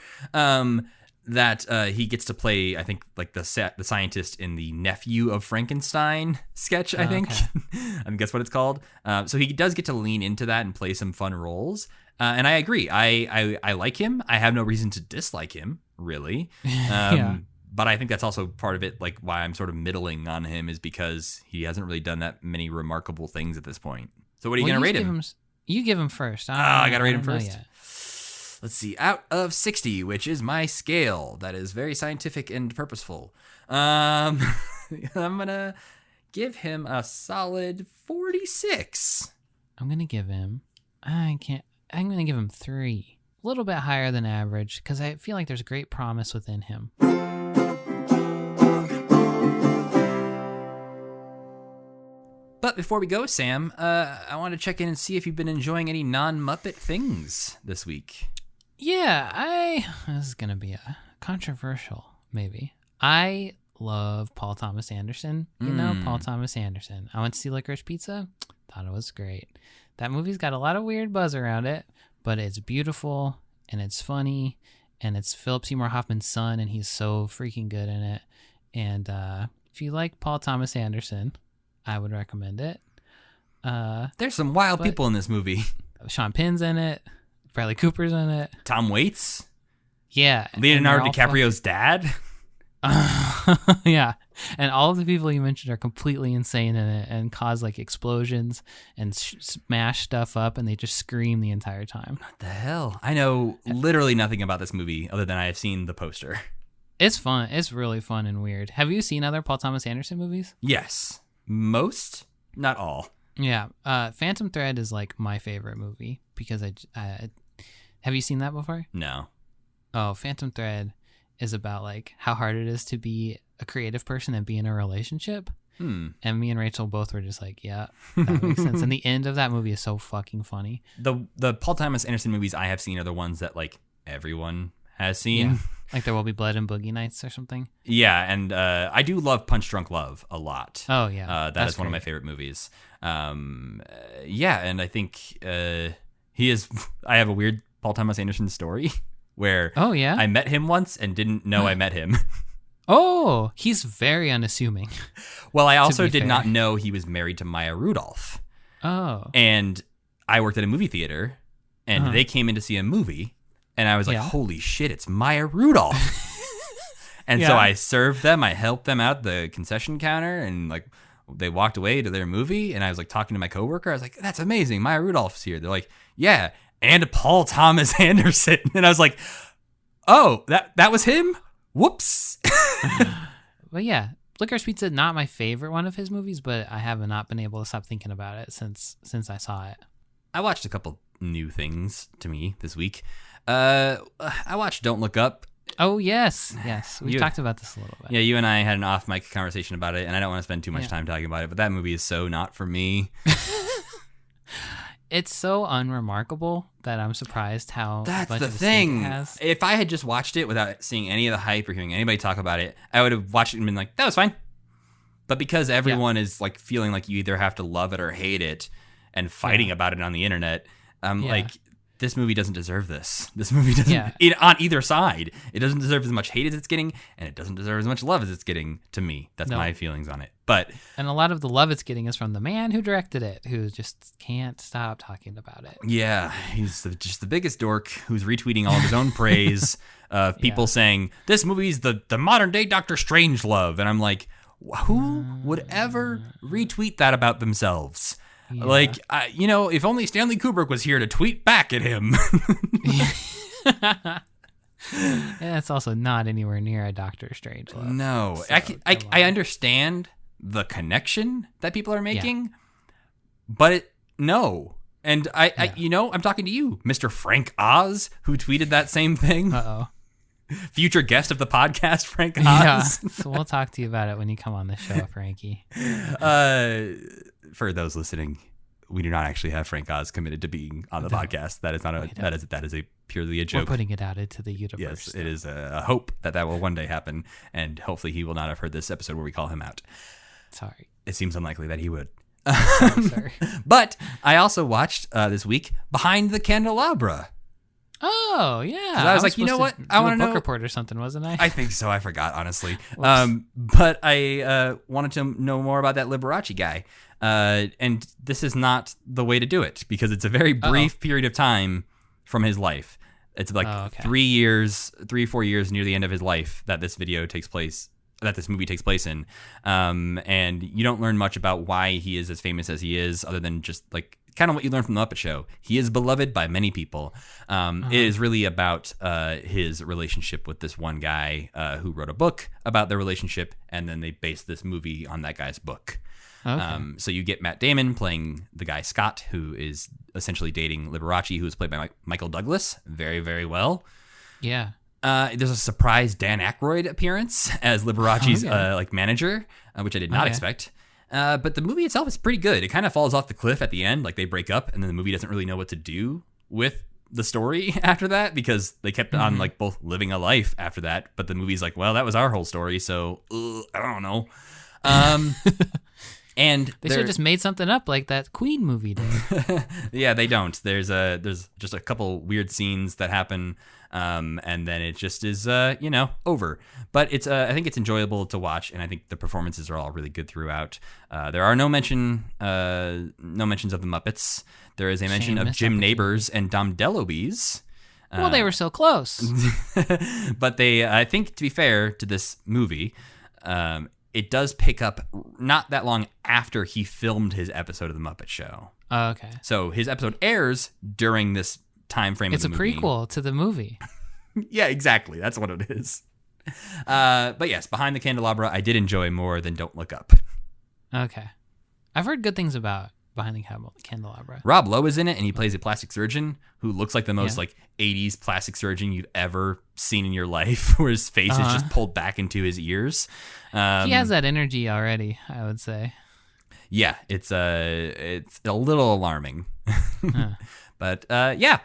That he gets to play, I think, like the scientist in the Nephew of Frankenstein sketch, I think. Okay. I think that's what it's called. So he does get to lean into that and play some fun roles. And I agree. I like him. I have no reason to dislike him, really. But I think that's also part of it, like why I'm sort of middling on him is because he hasn't really done that many remarkable things at this point. So what are you going to rate him? You give him first. I got to rate him first. Let's see, out of 60, which is my scale. That is very scientific and purposeful. I'm going to give him a solid 46. I'm going to give him 3. A little bit higher than average because I feel like there's great promise within him. But before we go, Sam, I want to check in and see if you've been enjoying any non-Muppet things this week. Yeah, this is going to be a controversial, maybe. I love Paul Thomas Anderson. You know, Paul Thomas Anderson. I went to see Licorice Pizza. Thought it was great. That movie's got a lot of weird buzz around it, but it's beautiful and it's funny and it's Philip Seymour Hoffman's son and he's so freaking good in it. And if you like Paul Thomas Anderson, I would recommend it. There's some wild people in this movie. Sean Penn's in it. Bradley Cooper's in it. Tom Waits? Yeah. Leonardo DiCaprio's dad? Yeah. And all of the people you mentioned are completely insane in it and cause like explosions and smash stuff up and they just scream the entire time. What the hell? I know literally nothing about this movie other than I have seen the poster. It's fun. It's really fun and weird. Have you seen other Paul Thomas Anderson movies? Yes. Most, not all. Yeah. Phantom Thread is like my favorite movie because I have you seen that before? No. Oh, Phantom Thread is about like how hard it is to be a creative person and be in a relationship. And me and Rachel both were just like, yeah, that makes sense. And the end of that movie is so fucking funny. The Paul Thomas Anderson movies I have seen are the ones that like everyone has seen. Yeah. Like There Will Be Blood and Boogie Nights or something. Yeah, and I do love Punch Drunk Love a lot. Oh yeah, that is one of my favorite movies. Yeah, and I think he is. I have a weird Paul Thomas Anderson story where I met him once and didn't know I met him. Oh, he's very unassuming. Well, I also did not know he was married to Maya Rudolph. Oh, and I worked at a movie theater, and they came in to see a movie. And I was like, holy shit, it's Maya Rudolph. And so I served them. I helped them out the concession counter. And like they walked away to their movie. And I was like talking to my coworker. I was like, that's amazing. Maya Rudolph's here. They're like, yeah. And Paul Thomas Anderson. And I was like, oh, that was him? Whoops. But yeah, Licorice Pizza, not my favorite one of his movies. But I have not been able to stop thinking about it since I saw it. I watched a couple new things to me this week. I watched Don't Look Up. Oh, yes. We've talked about this a little bit. Yeah, you and I had an off-mic conversation about it, and I don't want to spend too much time talking about it, but that movie is so not for me. It's so unremarkable that I'm surprised how That's much the of a thing. stink it has. If I had just watched it without seeing any of the hype or hearing anybody talk about it, I would have watched it and been like, that was fine. But because everyone is like feeling like you either have to love it or hate it and fighting about it on the internet, like this movie doesn't deserve this. This movie doesn't, Yeah. on either side, it doesn't deserve as much hate as it's getting, and it doesn't deserve as much love as it's getting to me. That's No. my feelings on it. But And a lot of the love it's getting is from the man who directed it, who just can't stop talking about it. yeah, he's just the biggest dork who's retweeting all of his own praise of people saying, this movie's the modern day Doctor Strangelove. And I'm like, who would ever retweet that about themselves? Yeah. Like, if only Stanley Kubrick was here to tweet back at him. Yeah, it's also not anywhere near a Doctor Strangelove. No, So, I understand the connection that people are making, but no. And I'm talking to you, Mr. Frank Oz, who tweeted that same thing. Uh-oh. Future guest of the podcast, Frank Oz. Yeah, so we'll talk to you about it when you come on the show, Frankie. For those listening, we do not actually have Frank Oz committed to being on the podcast. That is not that is a purely a joke. We're putting it out into the universe. Yes, it is a hope that will one day happen, and hopefully he will not have heard this episode where we call him out. Sorry. It seems unlikely that he would. Sorry. But I also watched this week Behind the Candelabra. Oh, yeah. I was like, you know what? I want to book know. report or something, wasn't I? I think so. I forgot, honestly. But I wanted to know more about that Liberace guy. And this is not the way to do it because it's a very brief period of time from his life. It's like 3 or 4 years near the end of his life that this movie takes place in. And you don't learn much about why he is as famous as he is, other than just like kind of what you learn from the Muppet Show. He is beloved by many people. It is really about his relationship with this one guy who wrote a book about their relationship, and then they based this movie on that guy's book. Okay. So you get Matt Damon playing the guy Scott, who is essentially dating Liberace, who is played by Michael Douglas very, very well. Yeah. There's a surprise Dan Aykroyd appearance as Liberace's manager, which I did not expect. But the movie itself is pretty good. It kind of falls off the cliff at the end, like they break up, and then the movie doesn't really know what to do with the story after that because they kept on like both living a life after that. But the movie's like, well, that was our whole story, so I don't know. And they should have just made something up like that Queen movie did. Yeah, they don't. There's just a couple weird scenes that happen, and then it just is over. But it's I think it's enjoyable to watch, and I think the performances are all really good throughout. There are no mentions of the Muppets. There is a mention of Jim Nabors and Dom DeLuise. Well, they were so close. But I think, to be fair to this movie, it does pick up not that long after he filmed his episode of The Muppet Show. Oh, okay. So his episode airs during this time frame It's of the movie. It's a prequel to the movie. Yeah, exactly. That's what it is. But yes, Behind the Candelabra, I did enjoy more than Don't Look Up. Okay. I've heard good things about Behind the Candelabra. Rob Lowe is in it, and he plays a plastic surgeon who looks like the most 80s plastic surgeon you've ever seen in your life, where his face is just pulled back into his ears. He has that energy already, I would say. Yeah, it's a little alarming. But yeah,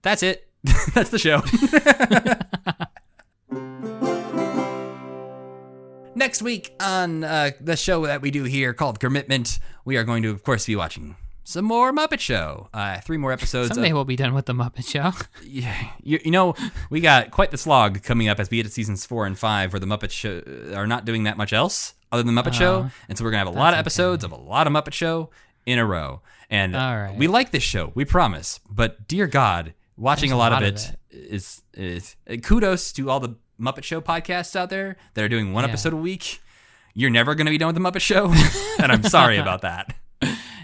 that's it. That's the show. Next week on the show that we do here called Commitment, we are going to, of course, be watching some more Muppet Show. 3 more episodes. Someday we'll be done with the Muppet Show. Yeah, we got quite the slog coming up as we get to seasons 4 and 5, where the Muppet Show are not doing that much else other than Muppet Show, and so we're gonna have a lot of episodes of a lot of Muppet Show in a row. And we like this show, we promise. But dear God, watching a lot of it is kudos to all the Muppet Show podcasts out there that are doing one episode a week. You're never going to be done with the Muppet Show, and I'm sorry about that.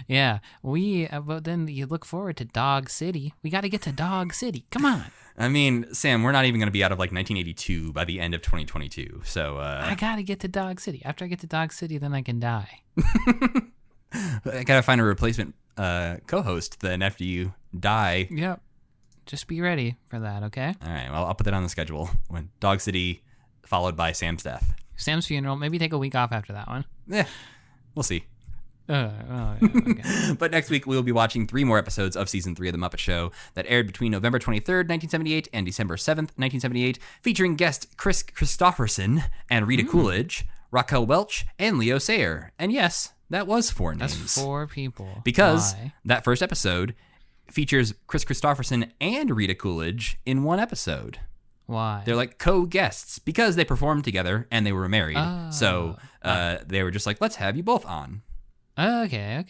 Yeah, but then you look forward to Dog City. We got to get to Dog City. Come on. I mean, Sam, we're not even going to be out of like 1982 by the end of 2022. So I got to get to Dog City. After I get to Dog City, then I can die. I got to find a replacement co-host then after you die. Yep. Just be ready for that, okay? All right, well, I'll put that on the schedule. When Dog City, followed by Sam's death. Sam's funeral. Maybe take a week off after that one. Yeah, we'll see. Okay. But next week, we'll be watching 3 more episodes of Season 3 of The Muppet Show that aired between November 23rd, 1978 and December 7th, 1978, featuring guest Chris Christopherson and Rita Coolidge, Raquel Welch, and Leo Sayer. And yes, that was 4 names. That's 4 people. Because Why? that first episode features Chris Christopherson and Rita Coolidge in one episode. Why? They're like co-guests because they performed together and they were married. Oh. So they were just like, let's have you both on. Okay.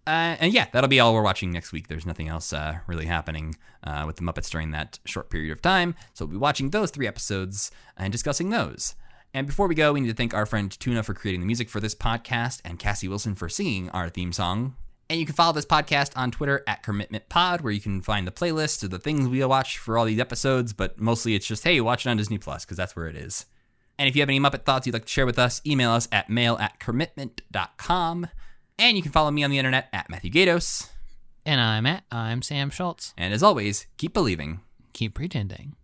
And yeah, that'll be all we're watching next week. There's nothing else really happening with the Muppets during that short period of time. So we'll be watching those 3 episodes and discussing those. And before we go, we need to thank our friend Tuna for creating the music for this podcast and Cassie Wilson for singing our theme song. And you can follow this podcast on Twitter at CommitmentPod, where you can find the playlist of the things we watch for all these episodes. But mostly it's just, hey, watch it on Disney Plus, because that's where it is. And if you have any Muppet thoughts you'd like to share with us, email us at mail@commitment.com. And you can follow me on the internet at Matthew Gatos. And I'm Sam Schultz. And as always, keep believing. Keep pretending.